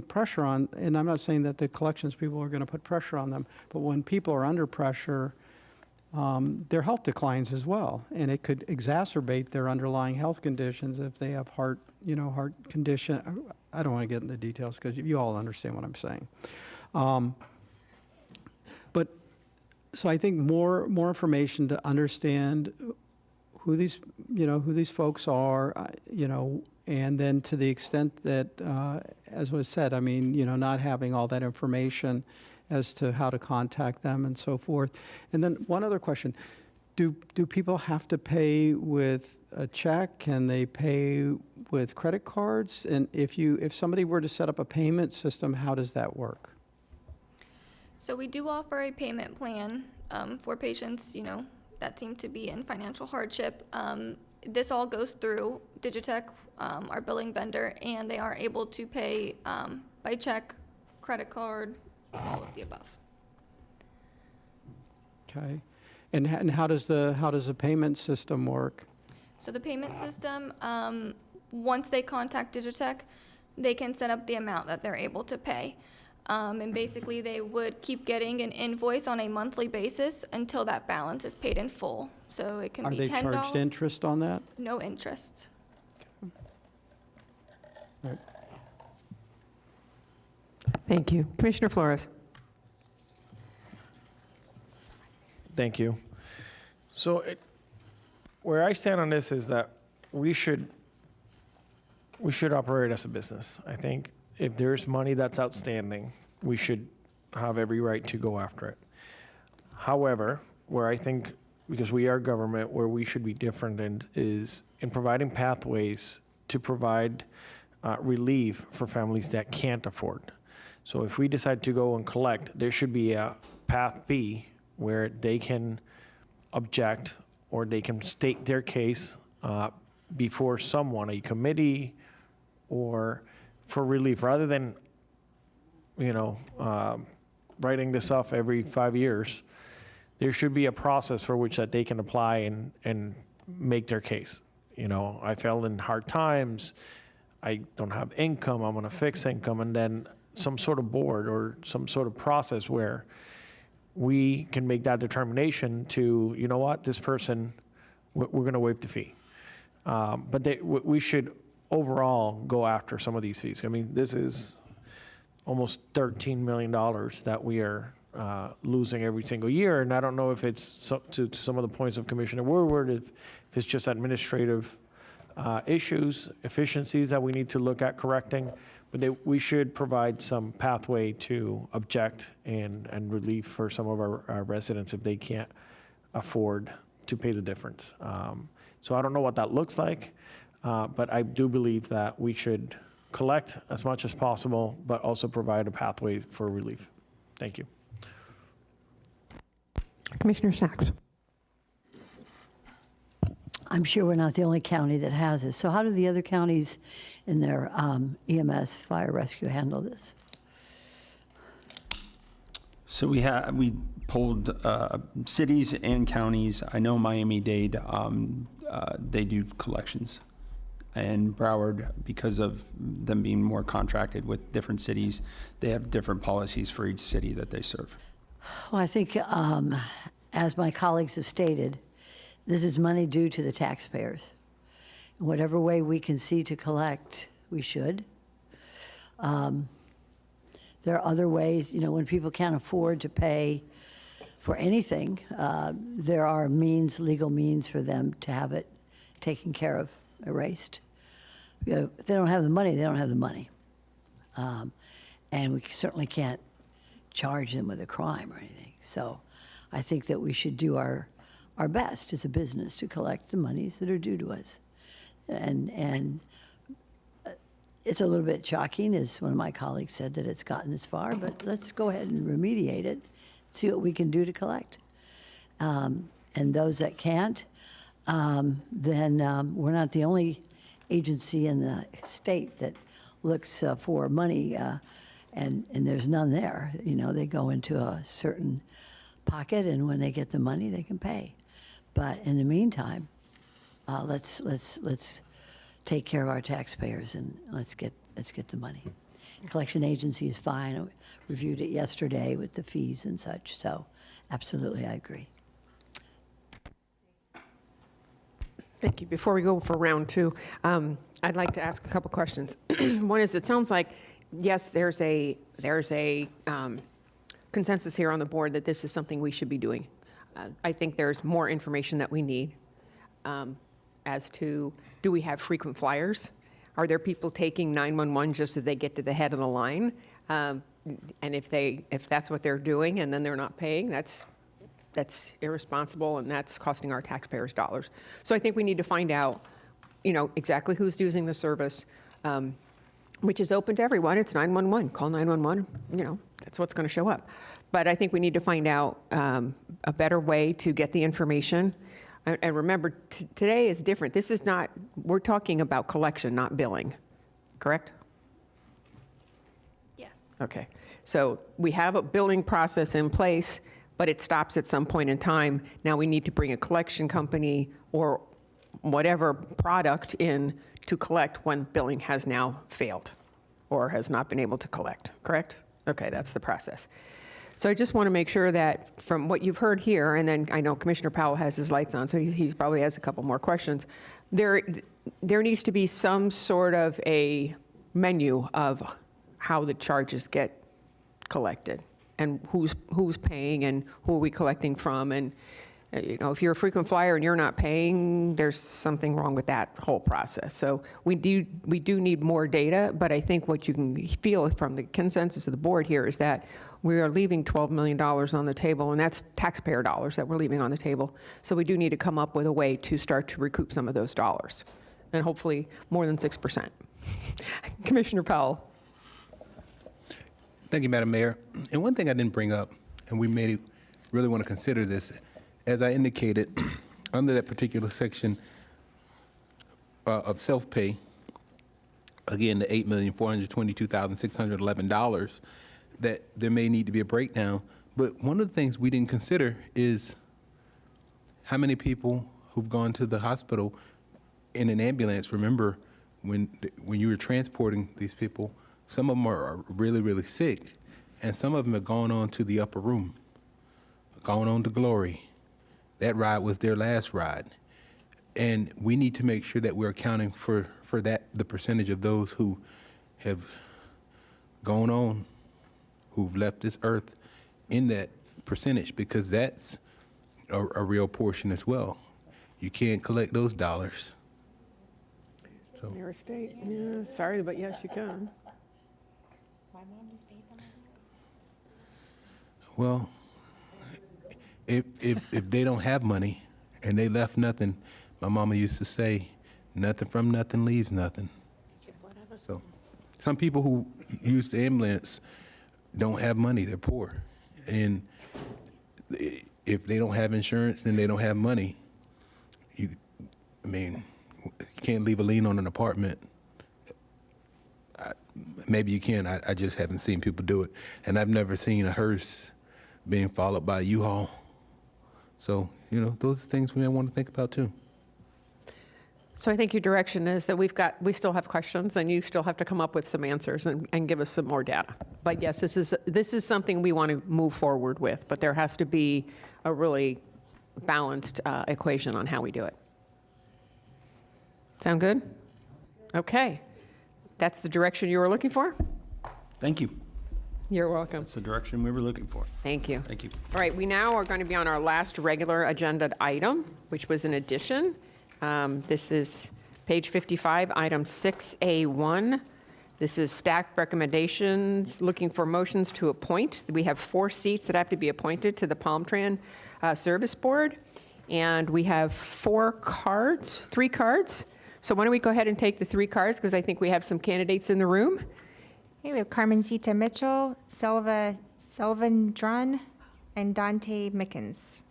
pressure on, and I'm not saying that the collections people are going to put pressure on them, but when people are under pressure, their health declines as well, and it could exacerbate their underlying health conditions if they have heart condition. I don't want to get into details because you all understand what I'm saying. But so I think more information to understand who these folks are, and then to the extent that, as was said, I mean, not having all that information as to how to contact them and so forth. And then one other question, do people have to pay with a check? Can they pay with credit cards? And if somebody were to set up a payment system, how does that work? So we do offer a payment plan for patients, that seem to be in financial hardship. This all goes through Digitech, our billing vendor, and they are able to pay by check, credit card, all of the above. Okay, and how does the payment system work? So the payment system, once they contact Digitech, they can set up the amount that they're able to pay. And basically, they would keep getting an invoice on a monthly basis until that balance is paid in full. So it can Are be they $10. charged interest on that? No interest. Right. Thank you. Commissioner Flores. Thank you. So where I stand on this is that we should operate as a business. I think if there's money that's outstanding, we should have every right to go after it. However, where I think, because we are government, where we should be different is in providing pathways to provide relief for families that can't afford. So if we decide to go and collect, there should be a path B where they can object or they can state their case before someone, a committee, or for relief, rather than, writing this off every 5 years. There should be a process for which that they can apply and make their case. I fell in hard times, I don't have income, I'm on a fixed income, and then some sort of board or some sort of process where we can make that determination to, you know what, this person, we're going to waive the fee. But we should overall go after some of these fees. I mean, this is almost $13 million that we are losing every single year. And I don't know if it's to some of the points of Commissioner Woodward, if it's just administrative issues, efficiencies that we need to look at correcting. But we should provide some pathway to object and relief for some of our residents if they can't afford to pay the difference. So I don't know what that looks like, but I do believe that we should collect as much as possible, but also provide a pathway for relief. Thank you. Commissioner Sachs. I'm sure we're not the only county that has this. So how do the other counties in their EMS fire rescue handle this? So we polled cities and counties. I know Miami-Dade, they do collections. And Broward, because of them being more contracted with different cities, they have different policies for each city that they serve. Well, I think, as my colleagues have stated, this is money due to the taxpayers. In whatever way we can see to collect, we should. There are other ways, when people can't afford to pay for anything, there are legal means for them to have it taken care of, erased. If they don't have the money, they don't have the money. And we certainly can't charge them with a crime or anything. So I think that we should do our best as a business to collect the monies that are due to us. And it's a little bit shocking, as one of my colleagues said, that it's gotten this far, but let's go ahead and remediate it, see what we can do to collect. And those that can't, then we're not the only agency in the state that looks for money, and there's none there. They go into a certain pocket, and when they get the money, they can pay. But in the meantime, let's take care of our taxpayers, and let's get the money. Collection agency is fine. I reviewed it yesterday with the fees and such. So, absolutely, I agree. Thank you. Before we go for round two, I'd like to ask a couple questions. One is, it sounds like, yes, there's a consensus here on the board that this is something we should be doing. I think there's more information that we need as to, do we have frequent flyers? Are there people taking 911 just so they get to the head of the line? And if that's what they're doing and then they're not paying, that's irresponsible, and that's costing our taxpayers dollars. So I think we need to find out, exactly who's using the service, which is open to everyone. It's 911. Call 911. That's what's going to show up. But I think we need to find out a better way to get the information. And remember, today is different. This is not, we're talking about collection, not billing, correct? Yes. Okay. So we have a billing process in place, but it stops at some point in time. Now we need to bring a collection company or whatever product in to collect when billing has now failed. or has not been able to collect, correct? Okay, that's the process. So I just want to make sure that from what you've heard here, and then I know Commissioner Powell has his lights on, so he probably has a couple more questions. There needs to be some sort of a menu of how the charges get collected and who's paying and who are we collecting from. And if you're a frequent flyer and you're not paying, there's something wrong with that whole process. So we do need more data, but I think what you can feel from the consensus of the board here is that we are leaving $12 million on the table, and that's taxpayer dollars that we're leaving on the table. So we do need to come up with a way to start to recoup some of those dollars, and hopefully more than 6%. Commissioner Powell. Thank you, Madam Mayor. And one thing I didn't bring up, and we may really want to consider this, as I indicated, under that particular section of self-pay, again, the $8,422,611, that there may need to be a breakdown. But one of the things we didn't consider is how many people who've gone to the hospital in an ambulance. Remember, when you were transporting these people, some of them are really, really sick, and some of them have gone on to the upper room, gone on to glory. That ride was their last ride. And we need to make sure that we're accounting for that, the percentage of those who have gone on, who've left this earth in that percentage, because that's a real portion as well. You can't collect those dollars. So. Mayor of State, yeah, sorry, but yes, you can. Well, if they don't have money and they left nothing, my mama used to say, nothing from nothing leaves nothing. So some people who use the ambulance don't have money, they're poor. And if they don't have insurance, then they don't have money. You can't leave a lien on an apartment. Maybe you can, I just haven't seen people do it. And I've never seen a hearse being followed by a U-Haul. So, those are things we may want to think about too. So I think your direction is that we still have questions, and you still have to come up with some answers and give us some more data. But yes, this is something we want to move forward with, but there has to be a really balanced equation on how we do it. Sound good? Okay. That's the direction you were looking for? Thank you. You're welcome. That's the direction we were looking for. Thank you. Thank you. All right, we now are going to be on our last regular agenda item, which was an addition. This is page 55, item 6A1. This is staff recommendations, looking for motions to appoint. We have 4 seats that have to be appointed to the Palm Tran Service Board, and we have 3 cards. So why don't we go ahead and take the 3 cards, because I think we have some candidates in the room. Okay, we have Carmencita Mitchell, Selva Selvendrun, and Dante Mickens.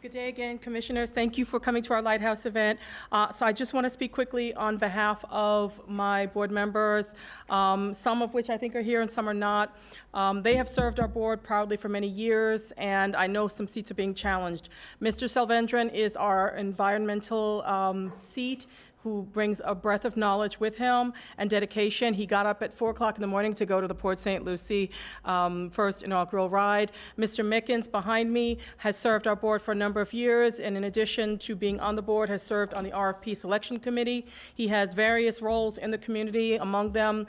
Good day again, Commissioners. Thank you for coming to our Lighthouse event. So I just want to speak quickly on behalf of my board members, some of which I think are here and some are not. They have served our board proudly for many years, and I know some seats are being challenged. Mr. Selvendrun is our environmental seat, who brings a breadth of knowledge with him and dedication. He got up at 4 o'clock in the morning to go to the Port St. Lucie first inaugural ride. Mr. Mickens, behind me, has served our board for a number of years, and in addition to being on the board, has served on the RFP Selection Committee. He has various roles in the community, among them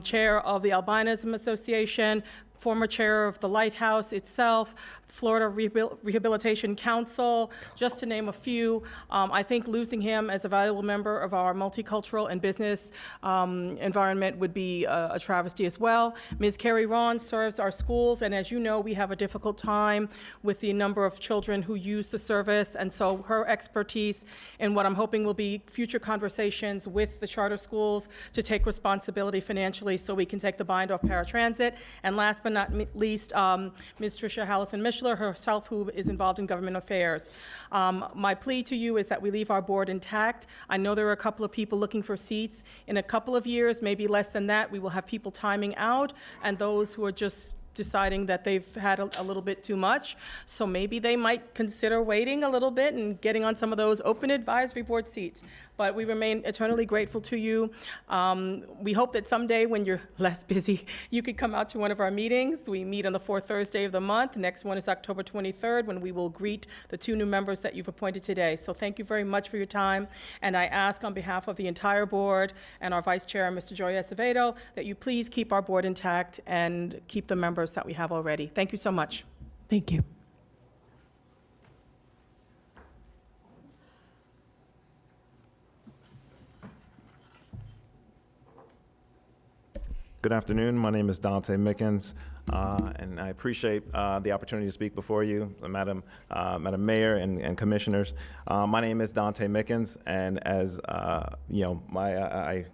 chair of the Albinism Association, former chair of the Lighthouse itself, Florida Rehabilitation Council, just to name a few. I think losing him as a valuable member of our multicultural and business environment would be a travesty as well. Ms. Carrie Ron serves our schools, and as you know, we have a difficult time with the number of children who use the service, and so her expertise in what I'm hoping will be future conversations with the charter schools to take responsibility financially so we can take the bind off paratransit. And last but not least, Ms. Tricia Hallison-Mishler herself, who is involved in government affairs. My plea to you is that we leave our board intact. I know there are a couple of people looking for seats. In a couple of years, maybe less than that, we will have people timing out, and those who are just deciding that they've had a little bit too much. So maybe they might consider waiting a little bit and getting on some of those open advisory board seats. But we remain eternally grateful to you. We hope that someday when you're less busy, you could come out to one of our meetings. We meet on the fourth Thursday of the month. The next one is October 23rd, when we will greet the 2 new members that you've appointed today. So thank you very much for your time. And I ask on behalf of the entire board and our Vice Chair, Mr. Joey Acevedo, that you please keep our board intact and keep the members that we have already. Thank you so much. Thank you. Good afternoon. My name is Dante Mickens, and I appreciate the opportunity to speak before you, Madam Mayor and Commissioners. My name is Dante Mickens, and as you know, I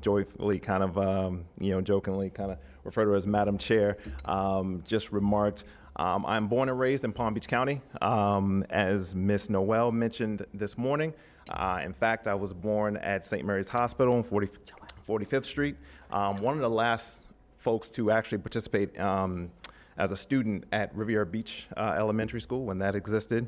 joyfully kind of jokingly kind of refer to her as Madam Chair, just remarked. I'm born and raised in Palm Beach County, as Miss Noel mentioned this morning. In fact, I was born at St. Mary's Hospital on 45th Street. One of the last folks to actually participate as a student at Riviera Beach Elementary School when that existed.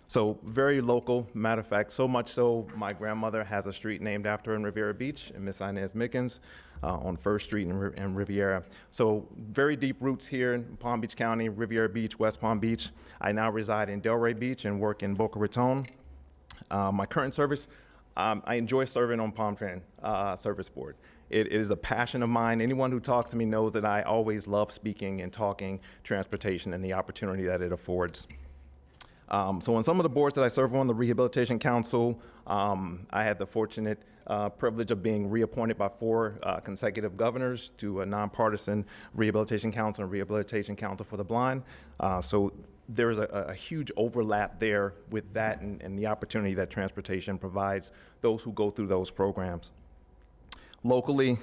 So very local, matter of fact, so much so my grandmother has a street named after her in Riviera Beach, and Miss Inez Mickens on 1st Street in Riviera. So very deep roots here in Palm Beach County, Riviera Beach, West Palm Beach. I now reside in Delray Beach and work in Boca Raton. My current service, I enjoy serving on Palm Tran Service Board. It is a passion of mine. Anyone who talks to me knows that I always love speaking and talking transportation and the opportunity that it affords. So on some of the boards that I serve on, the Rehabilitation Council, I had the fortunate privilege of being reappointed by 4 consecutive governors to a nonpartisan Rehabilitation Council and Rehabilitation Council for the Blind. So there's a huge overlap there with that and the opportunity that transportation provides those who go through those programs. Locally,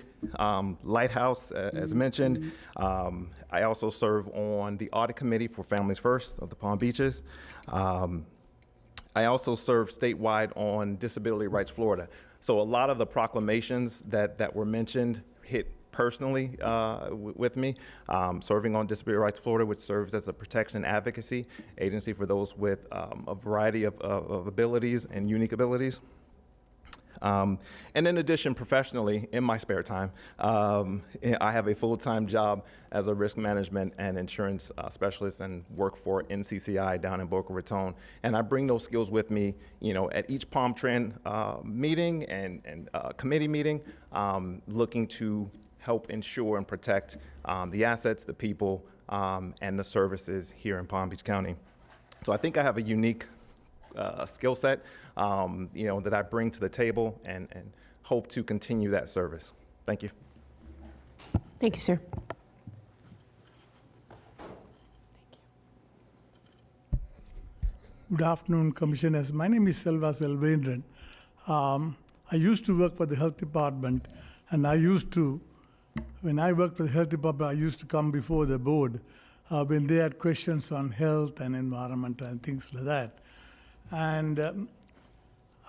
Lighthouse, as mentioned. I also serve on the Audit Committee for Families First of the Palm Beaches. I also serve statewide on Disability Rights Florida. So a lot of the proclamations that were mentioned hit personally with me. Serving on Disability Rights Florida, which serves as a protection and advocacy agency for those with a variety of abilities and unique abilities. And in addition, professionally, in my spare time, I have a full-time job as a risk management and insurance specialist and work for NCCI down in Boca Raton. And I bring those skills with me, at each Palm Tran meeting and committee meeting, looking to help ensure and protect the assets, the people, and the services here in Palm Beach County. So I think I have a unique skill set, that I bring to the table and hope to continue that service. Thank you. Thank you, sir. Good afternoon, Commissioners. My name is Selva Selvendran. I used to work for the Health Department, and when I worked for the Health Department, I used to come before the board when they had questions on health and environment and things like that. And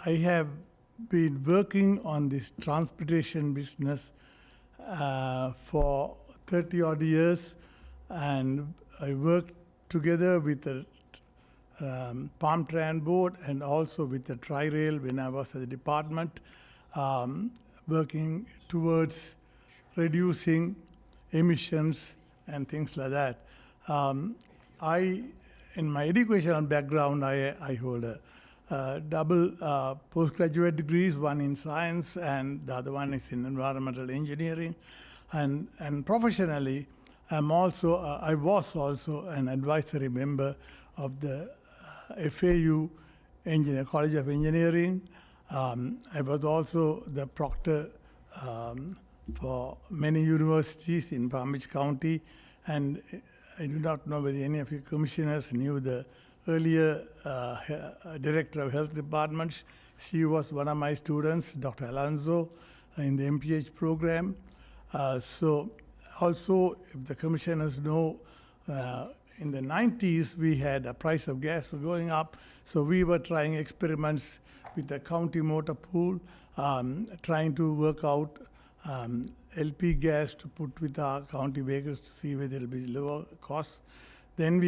I have been working on this transportation business for 30 odd years, and I worked together with the Palm Tran Board and also with the Tri-Rail when I was at the department, working towards reducing emissions and things like that. In my educational background, I hold a double postgraduate degrees, one in science and the other one is in environmental engineering. And professionally, I was also an advisory member of the FAU College of Engineering. I was also the proctor for many universities in Palm Beach County, and I do not know whether any of you commissioners knew the earlier director of health department. She was one of my students, Dr. Alonso, in the MPH program. So also, if the commissioners know, in the 90s, we had a price of gas going up. So we were trying experiments with the county motor pool, trying to work out LP gas to put with our county vehicles to see whether it'll be lower cost. Then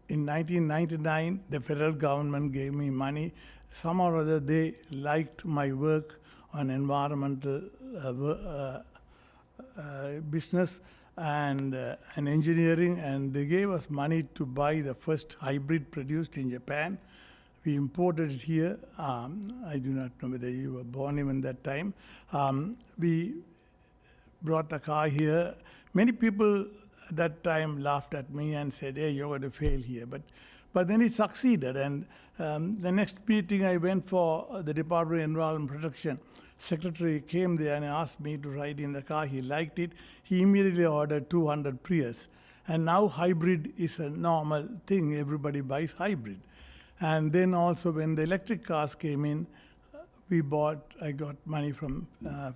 in 1999, the federal government gave me money. Somehow or other, they liked my work on environmental business and engineering, and they gave us money to buy the first hybrid produced in Japan. We imported it here. I do not know whether you were born even that time. We brought the car here. Many people at that time laughed at me and said, hey, you're going to fail here. But then it succeeded. And the next meeting I went for, the Department of Environment Protection secretary came there and asked me to ride in the car. He liked it. He immediately ordered 200 Prius. And now hybrid is a normal thing. Everybody buys hybrid. And then also when the electric cars came in, I got money from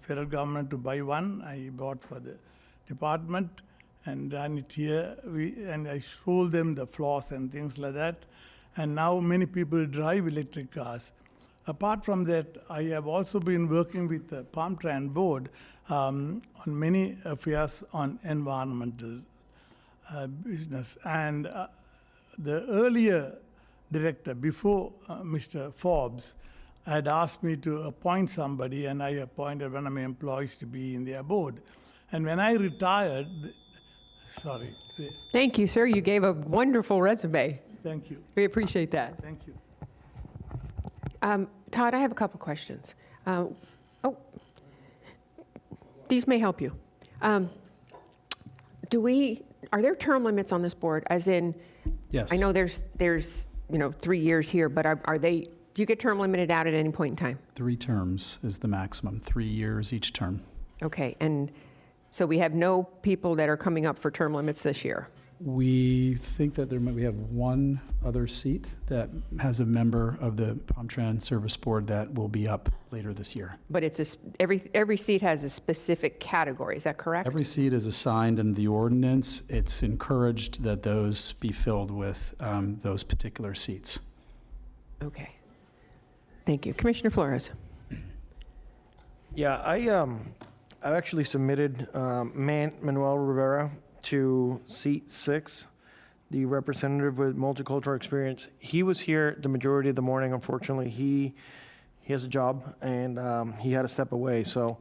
federal government to buy one. I bought for the department and ran it here. And I showed them the flaws and things like that. And now many people drive electric cars. Apart from that, I have also been working with the Palm Tran board on many affairs on environmental business. And the earlier director, before Mr. Forbes, had asked me to appoint somebody, and I appointed one of my employees to be in their board. And when I retired, Thank you, sir. You gave a wonderful resume. Thank you. We appreciate that. Thank you. Todd, I have a couple questions. These may help you. Are there term limits on this board? As in, Yes. I know there's 3 years here, but do you get term limited out at any point in time? 3 terms is the maximum, 3 years each term. Okay, and so we have no people that are coming up for term limits this year? We think that we have one other seat that has a member of the Palm Tran Service Board that will be up later this year. But every seat has a specific category, is that correct? Every seat is assigned in the ordinance. It's encouraged that those be filled with those particular seats. Okay. Thank you. Commissioner Flores. Yeah, I actually submitted Manuel Rivera to seat 6, the representative with multicultural experience. He was here the majority of the morning. Unfortunately, he has a job and he had to step away. So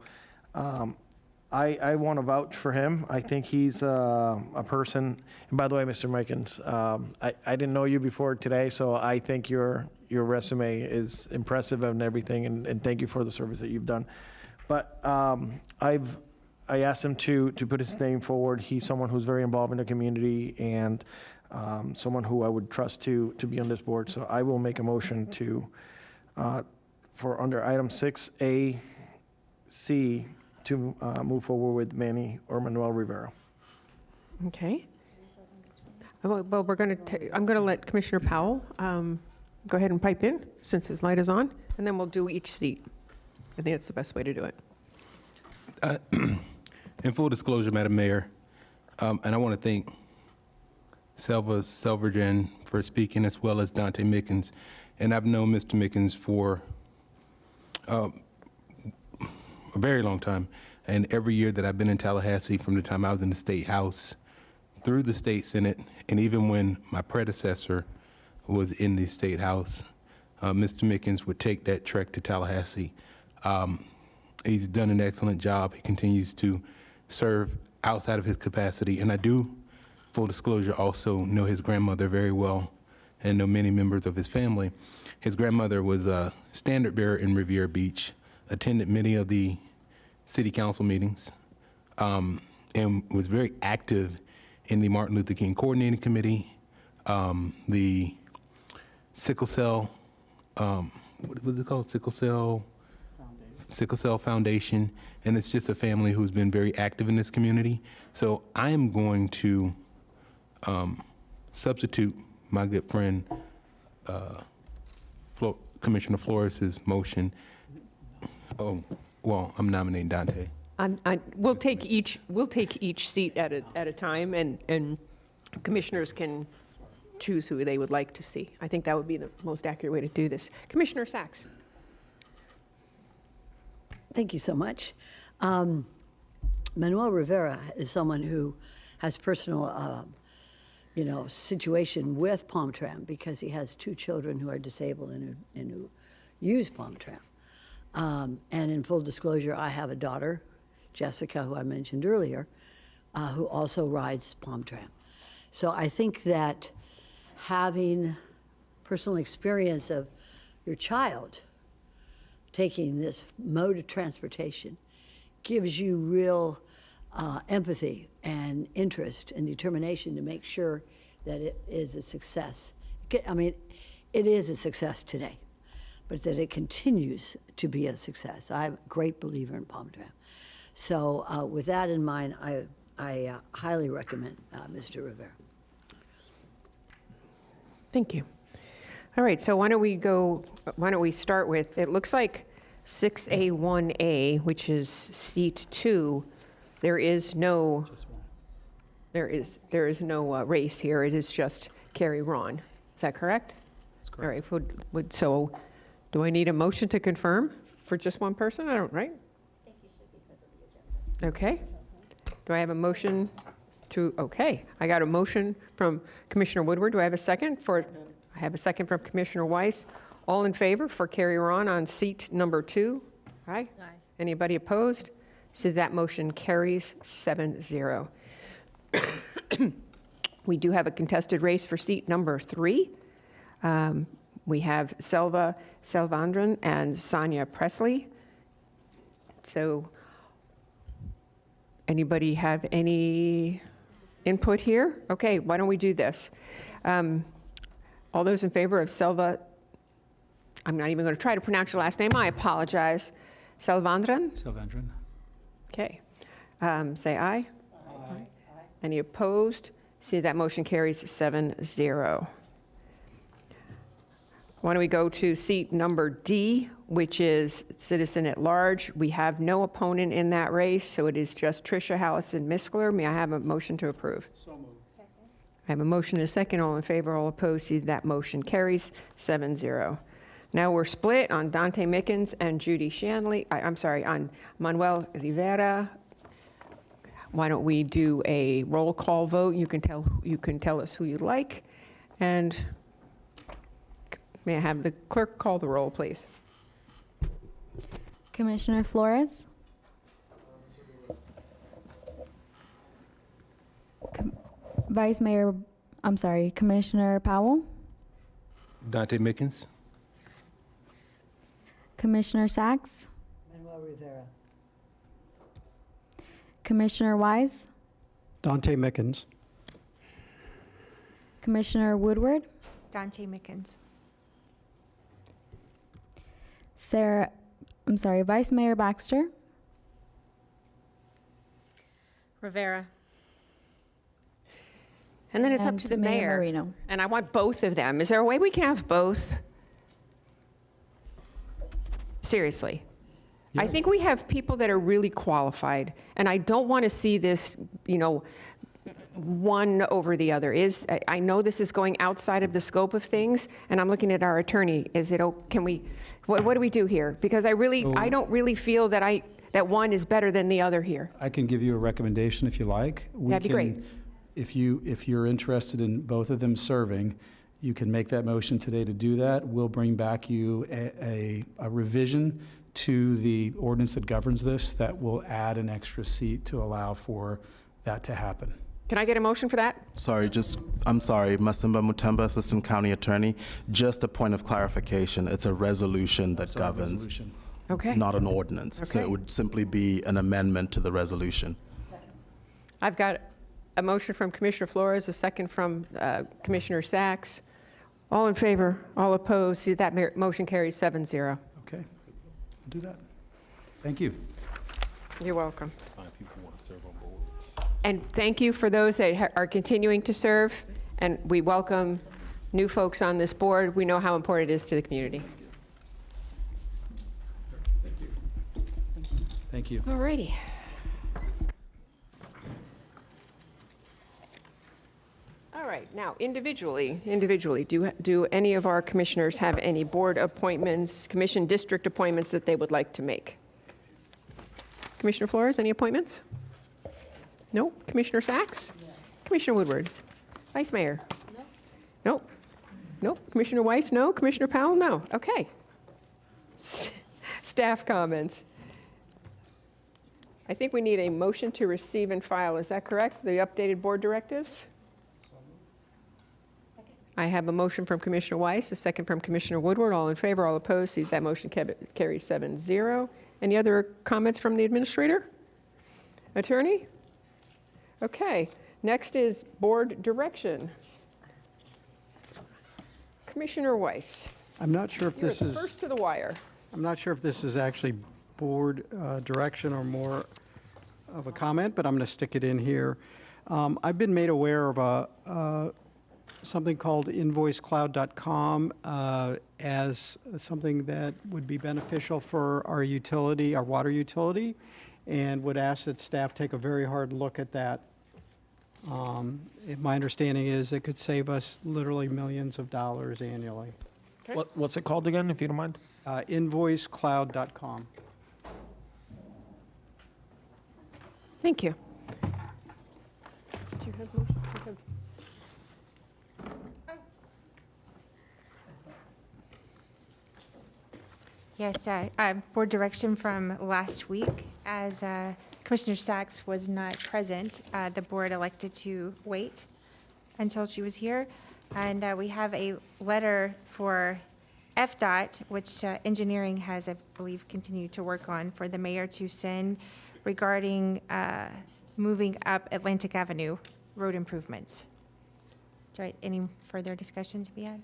I want to vouch for him. I think he's a person. And by the way, Mr. Mikens, I didn't know you before today, so I think your resume is impressive and everything, and thank you for the service that you've done. But I asked him to put his name forward. He's someone who's very involved in the community and someone who I would trust to be on this board. So I will make a motion for under item 6A, C, to move forward with Manny or Manuel Rivera. Okay. Well, I'm going to let Commissioner Powell go ahead and pipe in since his light is on, and then we'll do each seat. I think that's the best way to do it. In full disclosure, Madam Mayor, and I want to thank Selva Selvergen for speaking, as well as Dante Mickens. And I've known Mr. Mickens for a very long time. And every year that I've been in Tallahassee, from the time I was in the State House, through the State Senate, and even when my predecessor was in the State House, Mr. Mickens would take that trek to Tallahassee. He's done an excellent job. He continues to serve outside of his capacity. And I do, full disclosure, also know his grandmother very well and know many members of his family. His grandmother was a standard bearer in Riviera Beach, attended many of the city council meetings, and was very active in the Martin Luther King Coordinating Committee, the sickle cell, what was it called? Sickle Cell Foundation, and it's just a family who's been very active in this community. So I am going to substitute my good friend Commissioner Flores' motion. Oh, well, I'm nominating Dante. We'll take each seat at a time, and commissioners can choose who they would like to see. I think that would be the most accurate way to do this. Commissioner Sachs. Thank you so much. Manuel Rivera is someone who has personal, situation with Palm Tram because he has 2 children who are disabled and who use Palm Tram. And in full disclosure, I have a daughter, Jessica, who I mentioned earlier, who also rides Palm Tram. So I think that having personal experience of your child taking this mode of transportation gives you real empathy and interest and determination to make sure that it is a success. It is a success today, but that it continues to be a success. I'm a great believer in Palm Tram. So with that in mind, I highly recommend Mr. Rivera. Thank you. All right, so why don't we start with, it looks like 6A1A, which is seat 2, there is no race here. It is just Carrie Ron. Is that correct? That's correct. All right, so do I need a motion to confirm for just one person? I don't, right? I think you should because of the agenda. Okay. Do I have a motion to, okay. I got a motion from Commissioner Woodward. Do I have a second for, I have a second from Commissioner Weiss. All in favor for Carrie Ron on seat number 2? Aye. Aye. Anybody opposed? So that motion carries 7-0. We do have a contested race for seat number 3. We have Selva Selvandran and Sonia Presley. So anybody have any input here? Okay, why don't we do this? All those in favor of Selva, I'm not even going to try to pronounce your last name. I apologize. Selvandran? Selvandran. Okay. Say aye. Aye. Any opposed? See, that motion carries 7-0. Why don't we go to seat number D, which is citizen at large. We have no opponent in that race, so it is just Tricia Hallison Miskler. May I have a motion to approve? So moved. Second. I have a motion and a second. All in favor, all opposed. See, that motion carries 7-0. Now we're split on Dante Mickens and Judy Shanley. On Manuel Rivera. Why don't we do a roll call vote? You can tell us who you'd like. And may I have the clerk call the roll, please? Commissioner Flores? Commissioner Powell? Dante Mickens. Commissioner Sachs? Manuel Rivera. Commissioner Wise? Dante Mickens. Commissioner Woodward? Dante Mickens. Vice Mayor Baxter? Rivera. And then it's up to the mayor. Marino. And I want both of them. Is there a way we can have both? Seriously. I think we have people that are really qualified, and I don't want to see this, one over the other. I know this is going outside of the scope of things, and I'm looking at our attorney. What do we do here? Because I don't really feel that that one is better than the other here. I can give you a recommendation if you like. That'd be great. If you're interested in both of them serving, you can make that motion today to do that. We'll bring back you a revision to the ordinance that governs this that will add an extra seat to allow for that to happen. Can I get a motion for that? I'm sorry, Masimba Mutemba, Assistant County Attorney. Just a point of clarification. It's a resolution that governs, Okay. not an ordinance. So Okay. it would simply be an amendment to the resolution. I've got a motion from Commissioner Flores, a second from Commissioner Sachs. All in favor, all opposed. See, that motion carries 7-0. Okay, we'll do that. Thank you. You're welcome. And thank you for those that are continuing to serve, and we welcome new folks on this board. We know how important it is to the community. Thank you. All righty. All right, now individually, do any of our commissioners have any board appointments, commission district appointments that they would like to make? Commissioner Flores, any appointments? Nope. Commissioner Sacks? Commissioner Woodward? Vice Mayor? Nope. Nope. Commissioner Weiss, no. Commissioner Powell, no. Okay. Staff comments. I think we need a motion to receive and file. Is that correct? The updated board directives? I have a motion from Commissioner Weiss, a second from Commissioner Woodward. All in favor, all opposed. That motion carries 7-0. Any other comments from the administrator? Attorney? Okay. Next is board direction. Commissioner Weiss. I'm not sure if You're this is, first to the wire. I'm not sure if this is actually board direction or more of a comment, but I'm going to stick it in here. I've been made aware of something called invoicecloud.com as something that would be beneficial for our utility, our water utility, and would ask that staff take a very hard look at that. My understanding is it could save us literally millions of dollars annually. What's it called again, if you don't mind? Invoicecloud.com. Thank you. Do you have motion? Yes, board direction from last week. As Commissioner Sacks was not present, the board elected to wait until she was here. And we have a letter for FDOT, which engineering has, I believe, continued to work on, for the mayor to send regarding moving up Atlantic Avenue road improvements. Any further discussion to be had?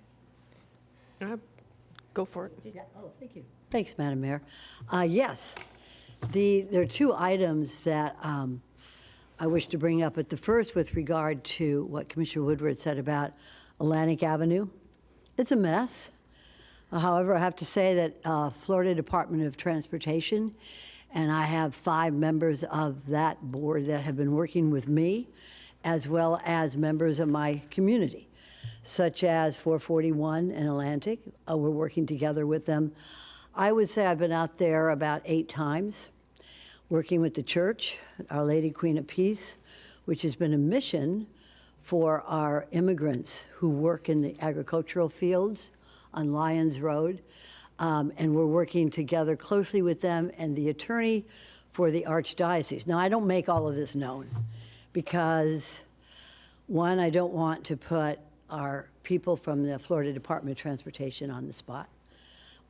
Go for it. Oh, thank you. Thanks, Madam Mayor. Yes, there are two items that I wish to bring up. But the first, with regard to what Commissioner Woodward said about Atlantic Avenue, it's a mess. However, I have to say that Florida Department of Transportation, and I have 5 members of that board that have been working with me, as well as members of my community, such as 441 and Atlantic. We're working together with them. I would say I've been out there about 8 times, working with the church, Our Lady Queen of Peace, which has been a mission for our immigrants who work in the agricultural fields on Lyons Road. And we're working together closely with them and the attorney for the Archdiocese. Now, I don't make all of this known because, one, I don't want to put our people from the Florida Department of Transportation on the spot,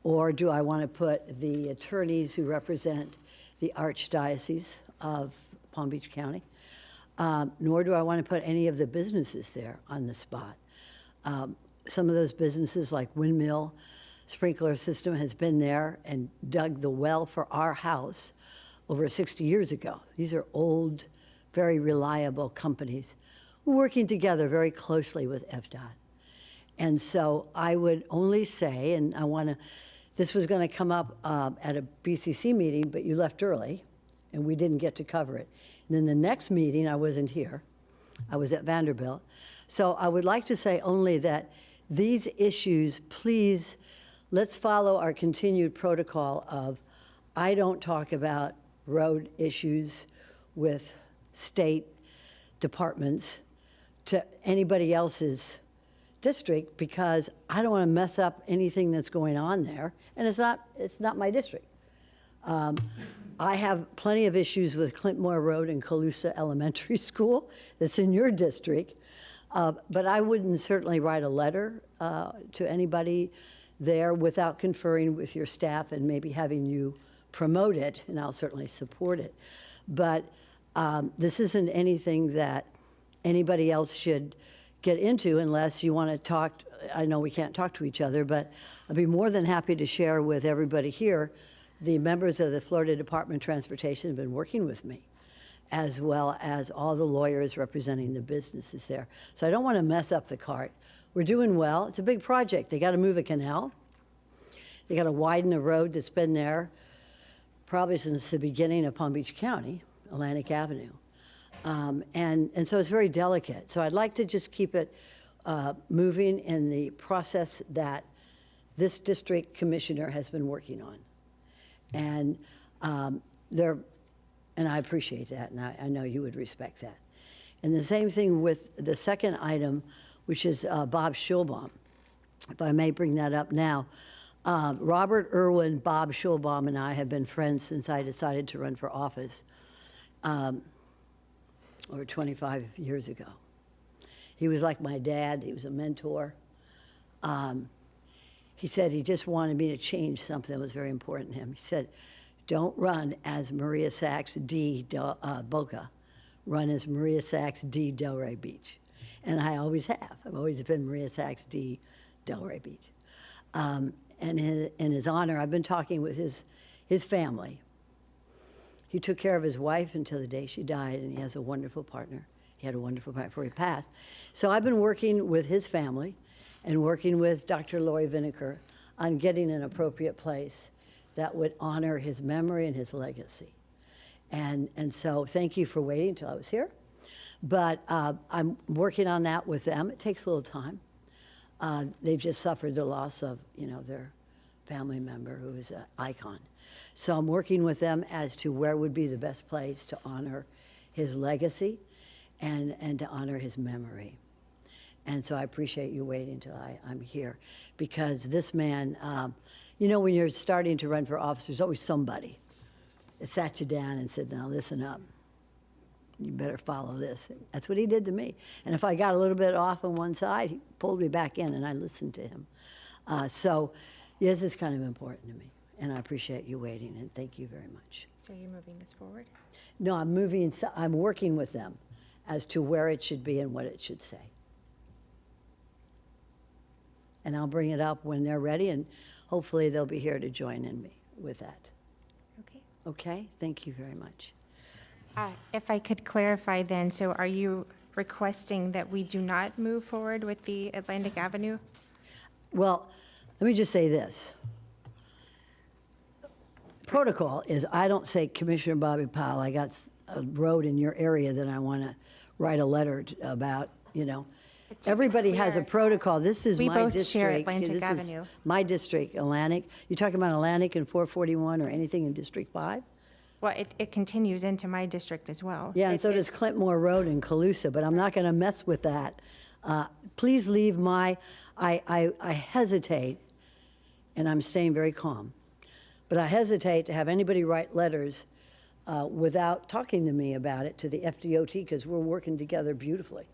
or do I want to put the attorneys who represent the Archdiocese of Palm Beach County, nor do I want to put any of the businesses there on the spot. Some of those businesses, like Windmill Sprinkler System, has been there and dug the well for our house over 60 years ago. These are old, very reliable companies working together very closely with FDOT. And so I would only say, and this was going to come up at a BCC meeting, but you left early, and we didn't get to cover it. And then the next meeting, I wasn't here. I was at Vanderbilt. So I would like to say only that these issues, please, let's follow our continued protocol of, I don't talk about road issues with state departments to anybody else's district, because I don't want to mess up anything that's going on there, and it's not my district. I have plenty of issues with Clintmore Road and Calusa Elementary School that's in your district, but I wouldn't certainly write a letter to anybody there without conferring with your staff and maybe having you promote it, and I'll certainly support it. But this isn't anything that anybody else should get into unless you want to talk. I know we can't talk to each other, but I'd be more than happy to share with everybody here. The members of the Florida Department of Transportation have been working with me, as well as all the lawyers representing the businesses there. So I don't want to mess up the cart. We're doing well. It's a big project. They got to move a canal. They got to widen a road that's been there probably since the beginning of Palm Beach County, Atlantic Avenue. And so it's very delicate. So I'd like to just keep it moving in the process that this district commissioner has been working on. And And I appreciate that, and I know you would respect that. And the same thing with the second item, which is Bob Schulbaum. If I may bring that up now. Robert Irwin, Bob Schulbaum, and I have been friends since I decided to run for office over 25 years ago. He was like my dad. He was a mentor. He said he just wanted me to change something that was very important to him. He said, don't run as Maria Sachs D. Boca. Run as Maria Sachs D. Delray Beach. And I always have. I've always been Maria Sachs D. Delray Beach. And in his honor, I've been talking with his family. He took care of his wife until the day she died, and he has a wonderful partner. He had a wonderful partner before he passed. So I've been working with his family and working with Dr. Lori Vineker on getting an appropriate place that would honor his memory and his legacy. And so thank you for waiting until I was here. But I'm working on that with them. It takes a little time. They've just suffered the loss of, their family member who is an icon. So I'm working with them as to where would be the best place to honor his legacy and to honor his memory. And so I appreciate you waiting until I'm here, because this man, when you're starting to run for office, there's always somebody that sat you down and said, now listen up. You better follow this. That's what he did to me. And if I got a little bit off on one side, he pulled me back in, and I listened to him. So this is kind of important to me, and I appreciate you waiting, and thank you very much. So you're moving this forward? No, I'm working with them as to where it should be and what it should say. And I'll bring it up when they're ready, and hopefully they'll be here to join in me with that. Okay. Okay? Thank you very much. If I could clarify then, so are you requesting that we do not move forward with the Atlantic Avenue? Well, let me just say this. Protocol is, I don't say, Commissioner Bobby Powell, I got a road in your area that I want to write a letter about, Everybody has a protocol. This is we my both district. share Atlantic This is Avenue. my district, Atlantic. You talking about Atlantic and 441 or anything in District 5? Well, it continues into my district as well. Yeah, and so does Clintmore Road in Calusa, but I'm not going to mess with that. Please leave I hesitate, and I'm staying very calm, but I hesitate to have anybody write letters without talking to me about it to the FDOT, because we're working together beautifully,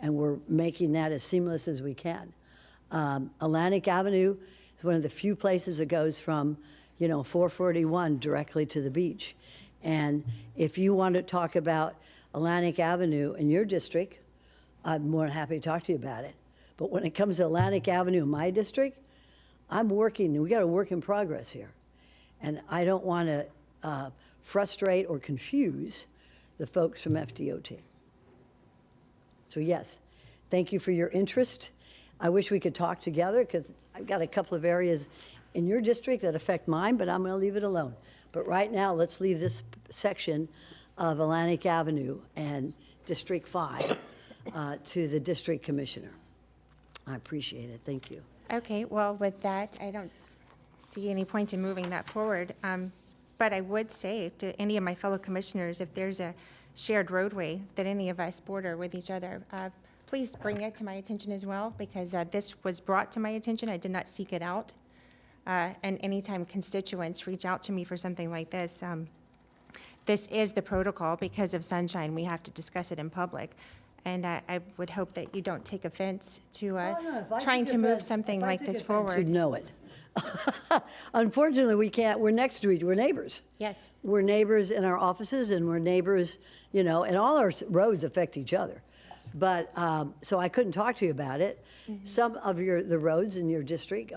and we're making that as seamless as we can. Atlantic Avenue is one of the few places that goes from 441 directly to the beach. And if you want to talk about Atlantic Avenue in your district, I'm more than happy to talk to you about it. But when it comes to Atlantic Avenue in my district, I'm working, we got a work in progress here. And I don't want to frustrate or confuse the folks from FDOT. So yes, thank you for your interest. I wish we could talk together, because I've got a couple of areas in your district that affect mine, but I'm going to leave it alone. But right now, let's leave this section of Atlantic Avenue and District 5 to the district commissioner. I appreciate it. Thank you. Okay, well, with that, I don't see any point in moving that forward. But I would say to any of my fellow commissioners, if there's a shared roadway that any of us border with each other, please bring it to my attention as well, because this was brought to my attention. I did not seek it out. And anytime constituents reach out to me for something like this, this is the protocol. Because of sunshine, we have to discuss it in public. And I would hope that you don't take offense to trying to move something like this forward. You'd know it. Unfortunately, we can't. We're next to each. We're neighbors. Yes. We're neighbors in our offices, and we're neighbors, and all our roads affect each other. But so I couldn't talk to you about it. Mm-hmm. Some of the roads in your district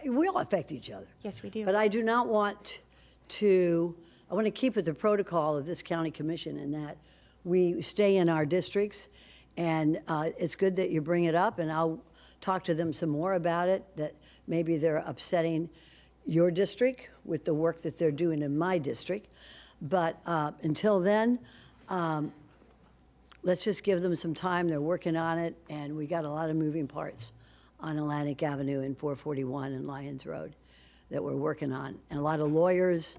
we all affect each other. Yes, we do. But I do not want to, I want to keep with the protocol of this county commission, in that we stay in our districts. And it's good that you bring it up, and I'll talk to them some more about it, that maybe they're upsetting your district with the work that they're doing in my district. But until then, let's just give them some time. They're working on it, and we got a lot of moving parts on Atlantic Avenue and 441 and Lyons Road that we're working on. And a lot of lawyers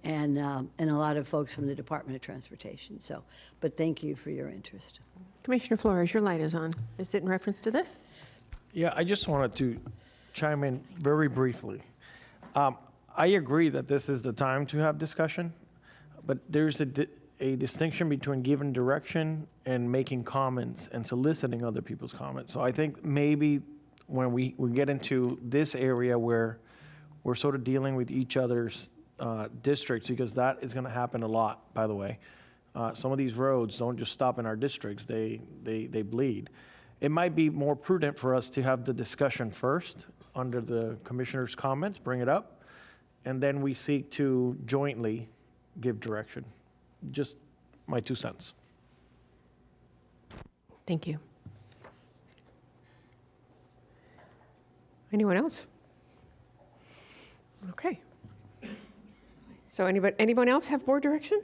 and a lot of folks from the Department of Transportation. So, but thank you for your interest. Commissioner Flores, your light is on. Is it in reference to this? Yeah, I just wanted to chime in very briefly. I agree that this is the time to have discussion, but there's a distinction between giving direction and making comments and soliciting other people's comments. So I think maybe when we get into this area where we're sort of dealing with each other's districts, because that is going to happen a lot, by the way. Some of these roads don't just stop in our districts, they bleed. It might be more prudent for us to have the discussion first under the commissioner's comments, bring it up, and then we seek to jointly give direction. Just my 2 cents. Thank you. Anyone else? Okay. So anyone else have board direction?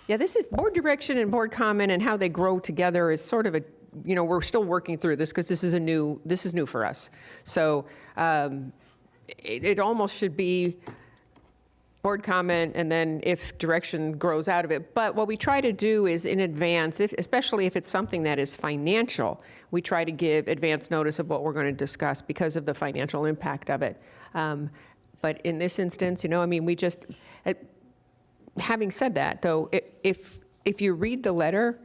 Yeah, this is board direction and board comment, and how they grow together is sort of a, we're still working through this because this is new for us. So it almost should be board comment, and then if direction grows out of it. But what we try to do is in advance, especially if it's something that is financial, we try to give advance notice of what we're going to discuss because of the financial impact of it. But in this instance, we just, having said that, though, if you read the letter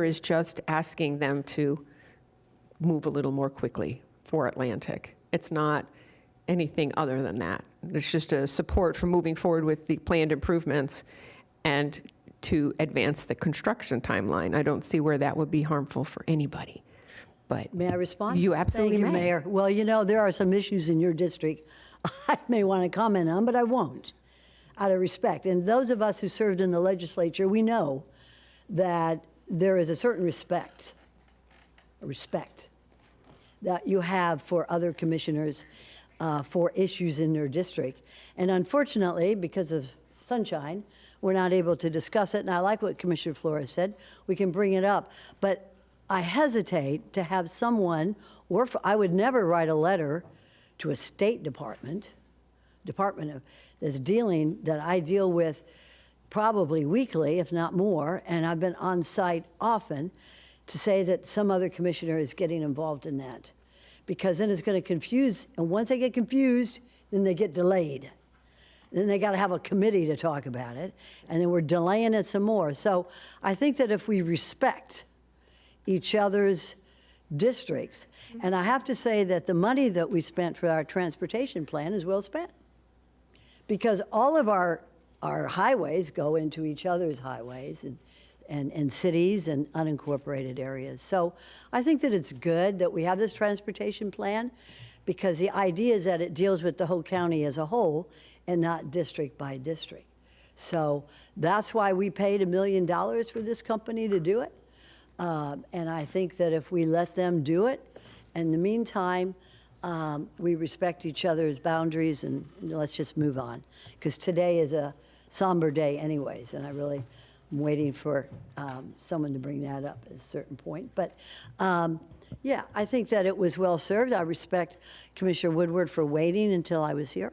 is just asking them to move a little more quickly for Atlantic. It's not anything other than that. It's just a support for moving forward with the planned improvements and to advance the construction timeline. I don't see where that would be harmful for anybody. But may I respond? You absolutely Thank you, may. Mayor. Well, there are some issues in your district I may want to comment on, but I won't, out of respect. And those of us who served in the legislature, we know that there is a certain respect that you have for other commissioners for issues in their district. And unfortunately, because of sunshine, we're not able to discuss it. And I like what Commissioner Flores said. We can bring it up. But I hesitate to have someone, I would never write a letter to a state department that I deal with probably weekly, if not more, and I've been on site often, to say that some other commissioner is getting involved in that. Because then it's going to confuse, and once they get confused, then they get delayed. Then they got to have a committee to talk about it, and then we're delaying it some more. So I think that if we respect each other's districts, and I have to say that the money that we spent for our transportation plan is well spent. Because all of our highways go into each other's highways and cities and unincorporated areas. So I think that it's good that we have this transportation plan, because the idea is that it deals with the whole county as a whole and not district by district. So that's why we paid $1 million for this company to do it. And I think that if we let them do it, in the meantime, we respect each other's boundaries, and let's just move on. Because today is a somber day anyways, and I really am waiting for someone to bring that up at a certain point. But yeah, I think that it was well served. I respect Commissioner Woodward for waiting until I was here.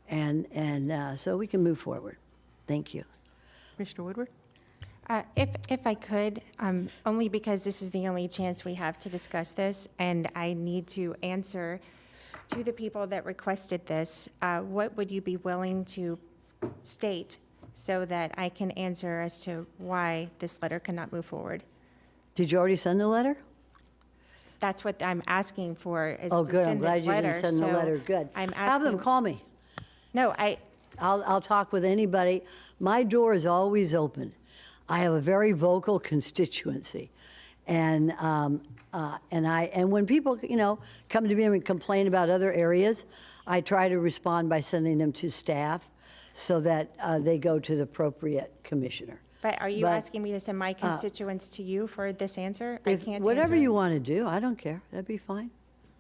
And so we can move forward. Thank you. Commissioner Woodward? If I could, only because this is the only chance we have to discuss this, and I need to answer to the people that requested this, what would you be willing to state so that I can answer as to why this letter cannot move forward? Did you already send the letter? That's what I'm asking for, is Oh, to good. I'm send glad this you didn't letter. send the So letter. Good. I'm Have them asking. call me. No, I'll talk with anybody. My door is always open. I have a very vocal constituency, and when people come to me and complain about other areas, I try to respond by sending them to staff so that they go to the appropriate commissioner. But are you asking me to send my constituents to you for this answer? I can't Whatever answer. you want to do, I don't care. That'd be fine.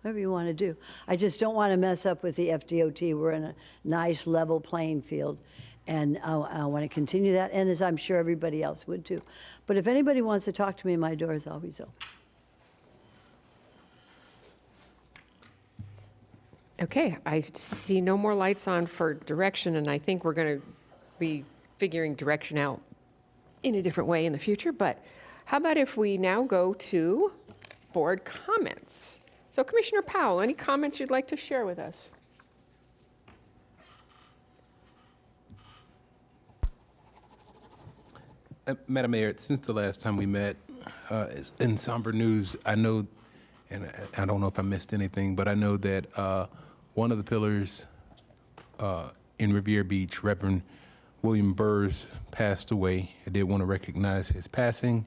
Whatever you want to do. I just don't want to mess up with the FDOT. We're in a nice level playing field. And I want to continue that, and as I'm sure everybody else would too. But if anybody wants to talk to me, my door is always open. Okay, I see no more lights on for direction, and I think we're going to be figuring direction out in a different way in the future. But how about if we now go to board comments? So Commissioner Powell, any comments you'd like to share with us? Madam Mayor, since the last time we met, in somber news, I know, and I don't know if I missed anything, but I know that one of the pillars in Revere Beach, Reverend William Burrs, passed away. I did want to recognize his passing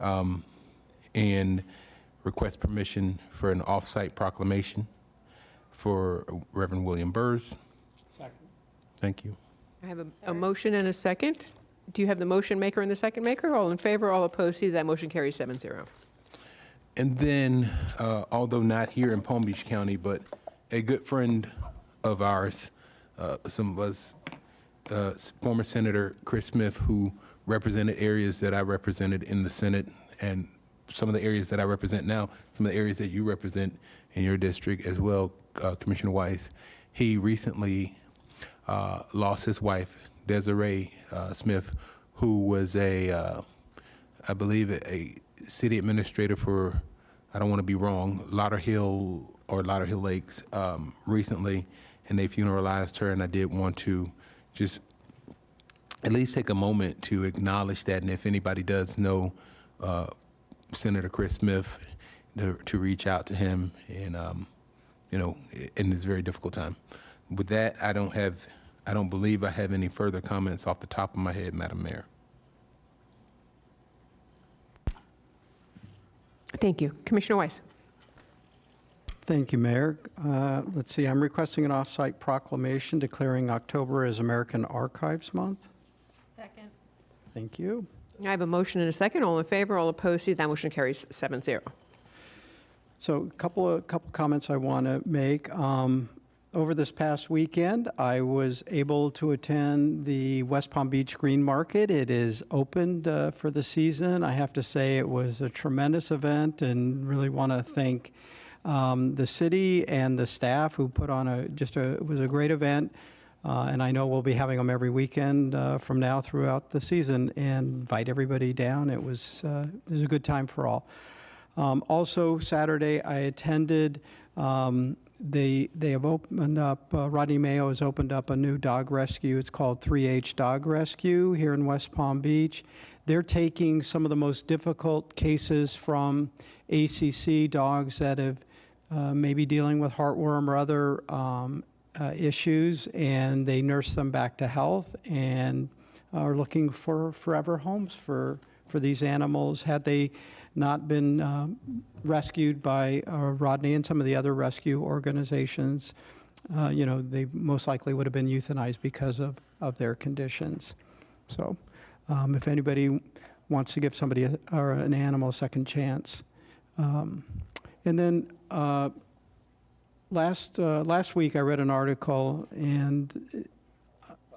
and request permission for an off-site proclamation for Reverend William Burrs. Second. Thank you. I have a motion and a second. Do you have the motion maker and the second maker? All in favor, all opposed, see that motion carries 7-0. And then, although not here in Palm Beach County, but a good friend of ours, some of us, former Senator Chris Smith, who represented areas that I represented in the Senate, and some of the areas that I represent now, some of the areas that you represent in your district as well, Commissioner Weiss. He recently lost his wife, Desiree Smith, who was I believe, a city administrator for, I don't want to be wrong, Lauderhill Lakes recently, and they funeralized her, and I did want to just at least take a moment to acknowledge that, and if anybody does know Senator Chris Smith, to reach out to him, and in this very difficult time. With that, I don't believe I have any further comments off the top of my head, Madam Mayor. Thank you. Commissioner Weiss. Thank you, Mayor. Let's see, I'm requesting an off-site proclamation declaring October as American Archives Month. Second. Thank you. I have a motion and a second. All in favor, all opposed, see that motion carries 7-0. So a couple comments I want to make. Over this past weekend, I was able to attend the West Palm Beach Green Market. It is opened for the season. I have to say it was a tremendous event, and really want to thank the city and the staff who put on it was a great event. And I know we'll be having them every weekend from now throughout the season, and invite everybody down. It was a good time for all. Also, Saturday, I attended, they have opened up, Rodney Mayo has opened up a new dog rescue. It's called 3H Dog Rescue here in West Palm Beach. They're taking some of the most difficult cases from ACC dogs that have maybe dealing with heartworm or other issues, and they nurse them back to health and are looking for forever homes for these animals. Had they not been rescued by Rodney and some of the other rescue organizations, they most likely would have been euthanized because of their conditions. So if anybody wants to give somebody or an animal a second chance. And then last week I read an article, and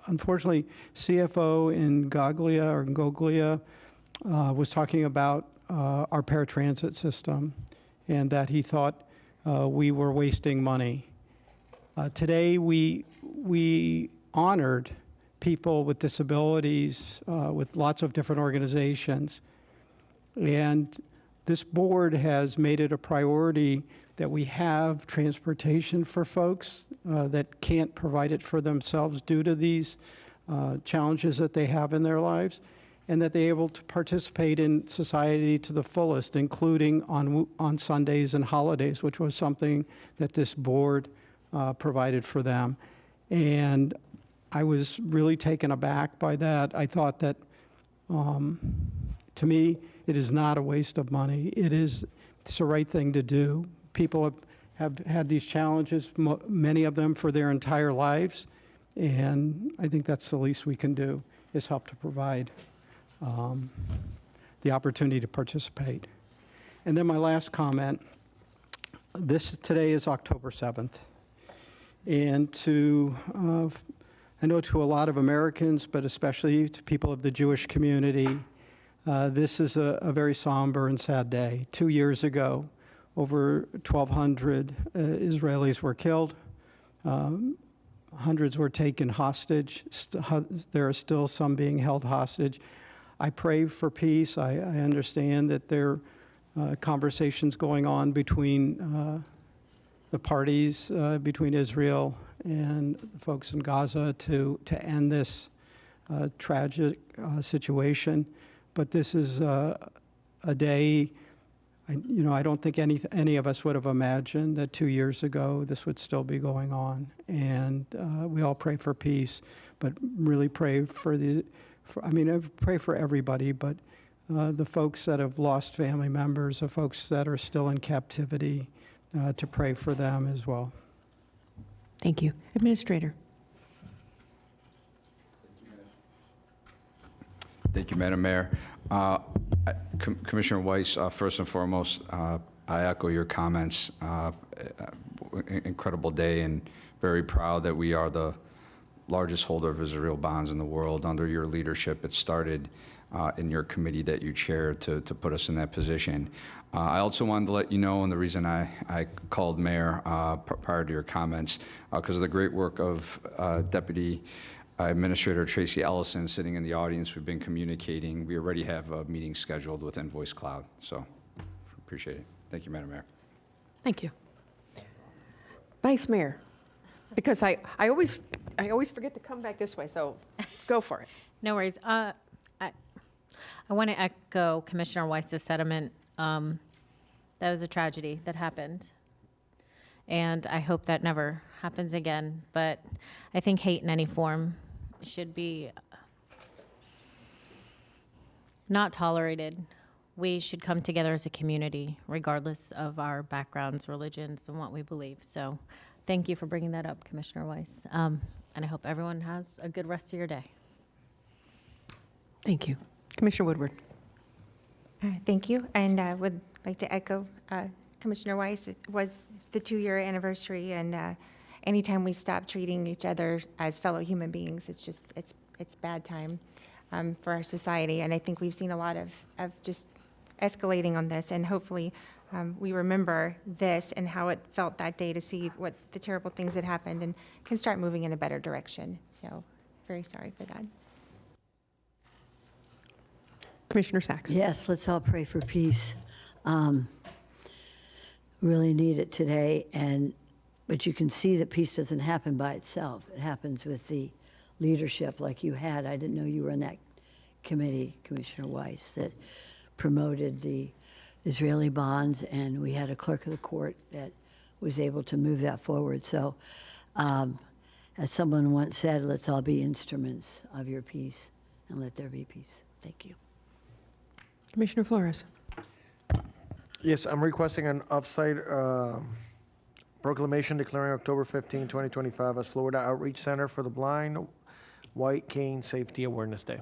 unfortunately CFO in Goglia was talking about our paratransit system, and that he thought we were wasting money. Today we honored people with disabilities with lots of different organizations, and this board has made it a priority that we have transportation for folks that can't provide it for themselves due to these challenges that they have in their lives, and that they're able to participate in society to the fullest, including on Sundays and holidays, which was something that this board provided for them. And I was really taken aback by that. I thought that, to me, it is not a waste of money. It's the right thing to do. People have had these challenges, many of them for their entire lives, and I think that's the least we can do, is help to provide the opportunity to participate. And then my last comment, today is October 7th. And I know to a lot of Americans, but especially to people of the Jewish community, this is a very somber and sad day. 2 years ago, over 1,200 Israelis were killed, hundreds were taken hostage. There are still some being held hostage. I pray for peace. I understand that there are conversations going on between the parties, between Israel and the folks in Gaza to end this tragic situation. But this is a day, I don't think any of us would have imagined that 2 years ago this would still be going on. And we all pray for peace, but really pray pray for everybody, but the folks that have lost family members, the folks that are still in captivity, to pray for them as well. Thank you. Administrator. Thank you, Madam Mayor. Commissioner Weiss, first and foremost, I echo your comments. Incredible day, and very proud that we are the largest holder of Israel bonds in the world. Under your leadership, it started in your committee that you chaired to put us in that position. I also wanted to let you know, and the reason I called Mayor prior to your comments, because of the great work of Deputy Administrator Tracy Ellison sitting in the audience. We've been communicating. We already have a meeting scheduled with Invoice Cloud, so appreciate it. Thank you, Madam Mayor. Thank you. Vice Mayor, because I always forget to come back this way, so go for it. No worries. I want to echo Commissioner Weiss's sentiment. That was a tragedy that happened, and I hope that never happens again. But I think hate in any form should be not tolerated. We should come together as a community, regardless of our backgrounds, religions, and what we believe. So thank you for bringing that up, Commissioner Weiss. And I hope everyone has a good rest of your day. Thank you. Commissioner Woodward. Thank you, and I would like to echo Commissioner Weiss. It was the 2-year anniversary, and anytime we stop treating each other as fellow human beings, it's bad time for our society. And I think we've seen a lot of just escalating on this, and hopefully we remember this and how it felt that day to see what the terrible things that happened and can start moving in a better direction. So very sorry for that. Commissioner Sacks. Yes, let's all pray for peace. Really need it today, but you can see that peace doesn't happen by itself. It happens with the leadership like you had. I didn't know you were in that committee, Commissioner Weiss, that promoted the Israeli bonds, and we had a clerk of the court that was able to move that forward. So, as someone once said, let's all be instruments of your peace, and let there be peace. Thank you. Commissioner Flores. Yes, I'm requesting an off-site proclamation declaring October 15, 2025 as Florida Outreach Center for the Blind White Cane Safety Awareness Day.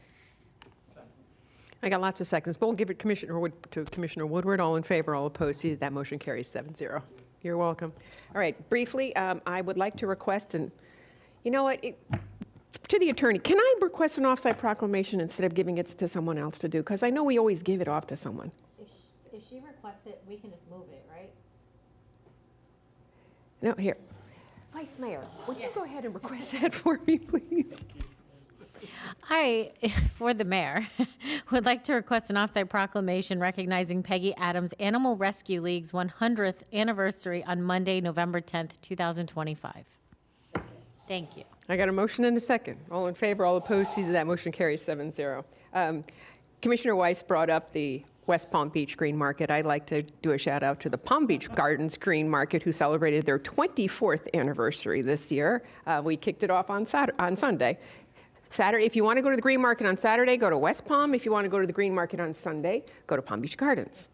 I got lots of seconds, but we'll give it to Commissioner Woodward. All in favor, all opposed. See that motion carries 7-0. You're welcome. All right, briefly, I would like to request, and you know what, to the attorney, can I request an off-site proclamation instead of giving it to someone else to do? Because I know we always give it off to someone. If she requests it, we can just move it, right? No, here. Vice Mayor, would you go ahead and request that for me, please? I, for the mayor, would like to request an off-site proclamation recognizing Peggy Adams Animal Rescue League's 100th anniversary on Monday, November 10th, 2025. Thank you. I got a motion and a second. All in favor, all opposed, see that motion carries 7-0. Commissioner Weiss brought up the West Palm Beach Green Market. I'd like to do a shout out to the Palm Beach Gardens Green Market, who celebrated their 24th anniversary this year. We kicked it off on Sunday. Saturday, if you want to go to the Green Market on Saturday, go to West Palm. If you want to go to the Green Market on Sunday, go to Palm Beach Gardens.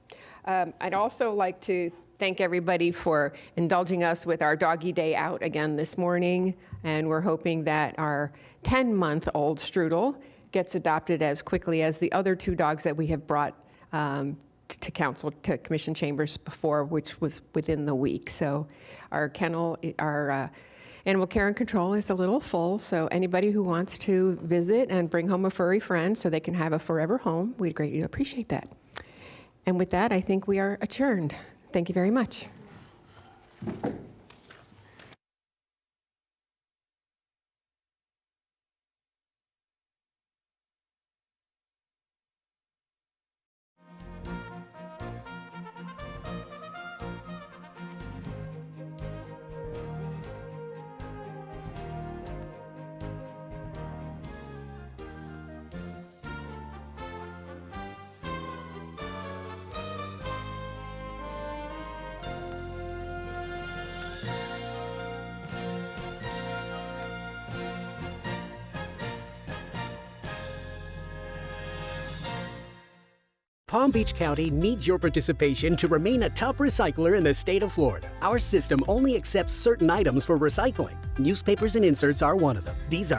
I'd also like to thank everybody for indulging us with our doggy day out again this morning. And we're hoping that our 10-month-old Strudel gets adopted as quickly as the other 2 dogs that we have brought to council, to commission chambers before, which was within the week. So our kennel, our animal care and control is a little full. So anybody who wants to visit and bring home a furry friend so they can have a forever home, we'd greatly appreciate that. And with that, I think we are adjourned. Thank you very much. Palm Beach County needs your participation to remain a top recycler in the state of Florida. Our system only accepts certain items for recycling. Newspapers and inserts are one of them. These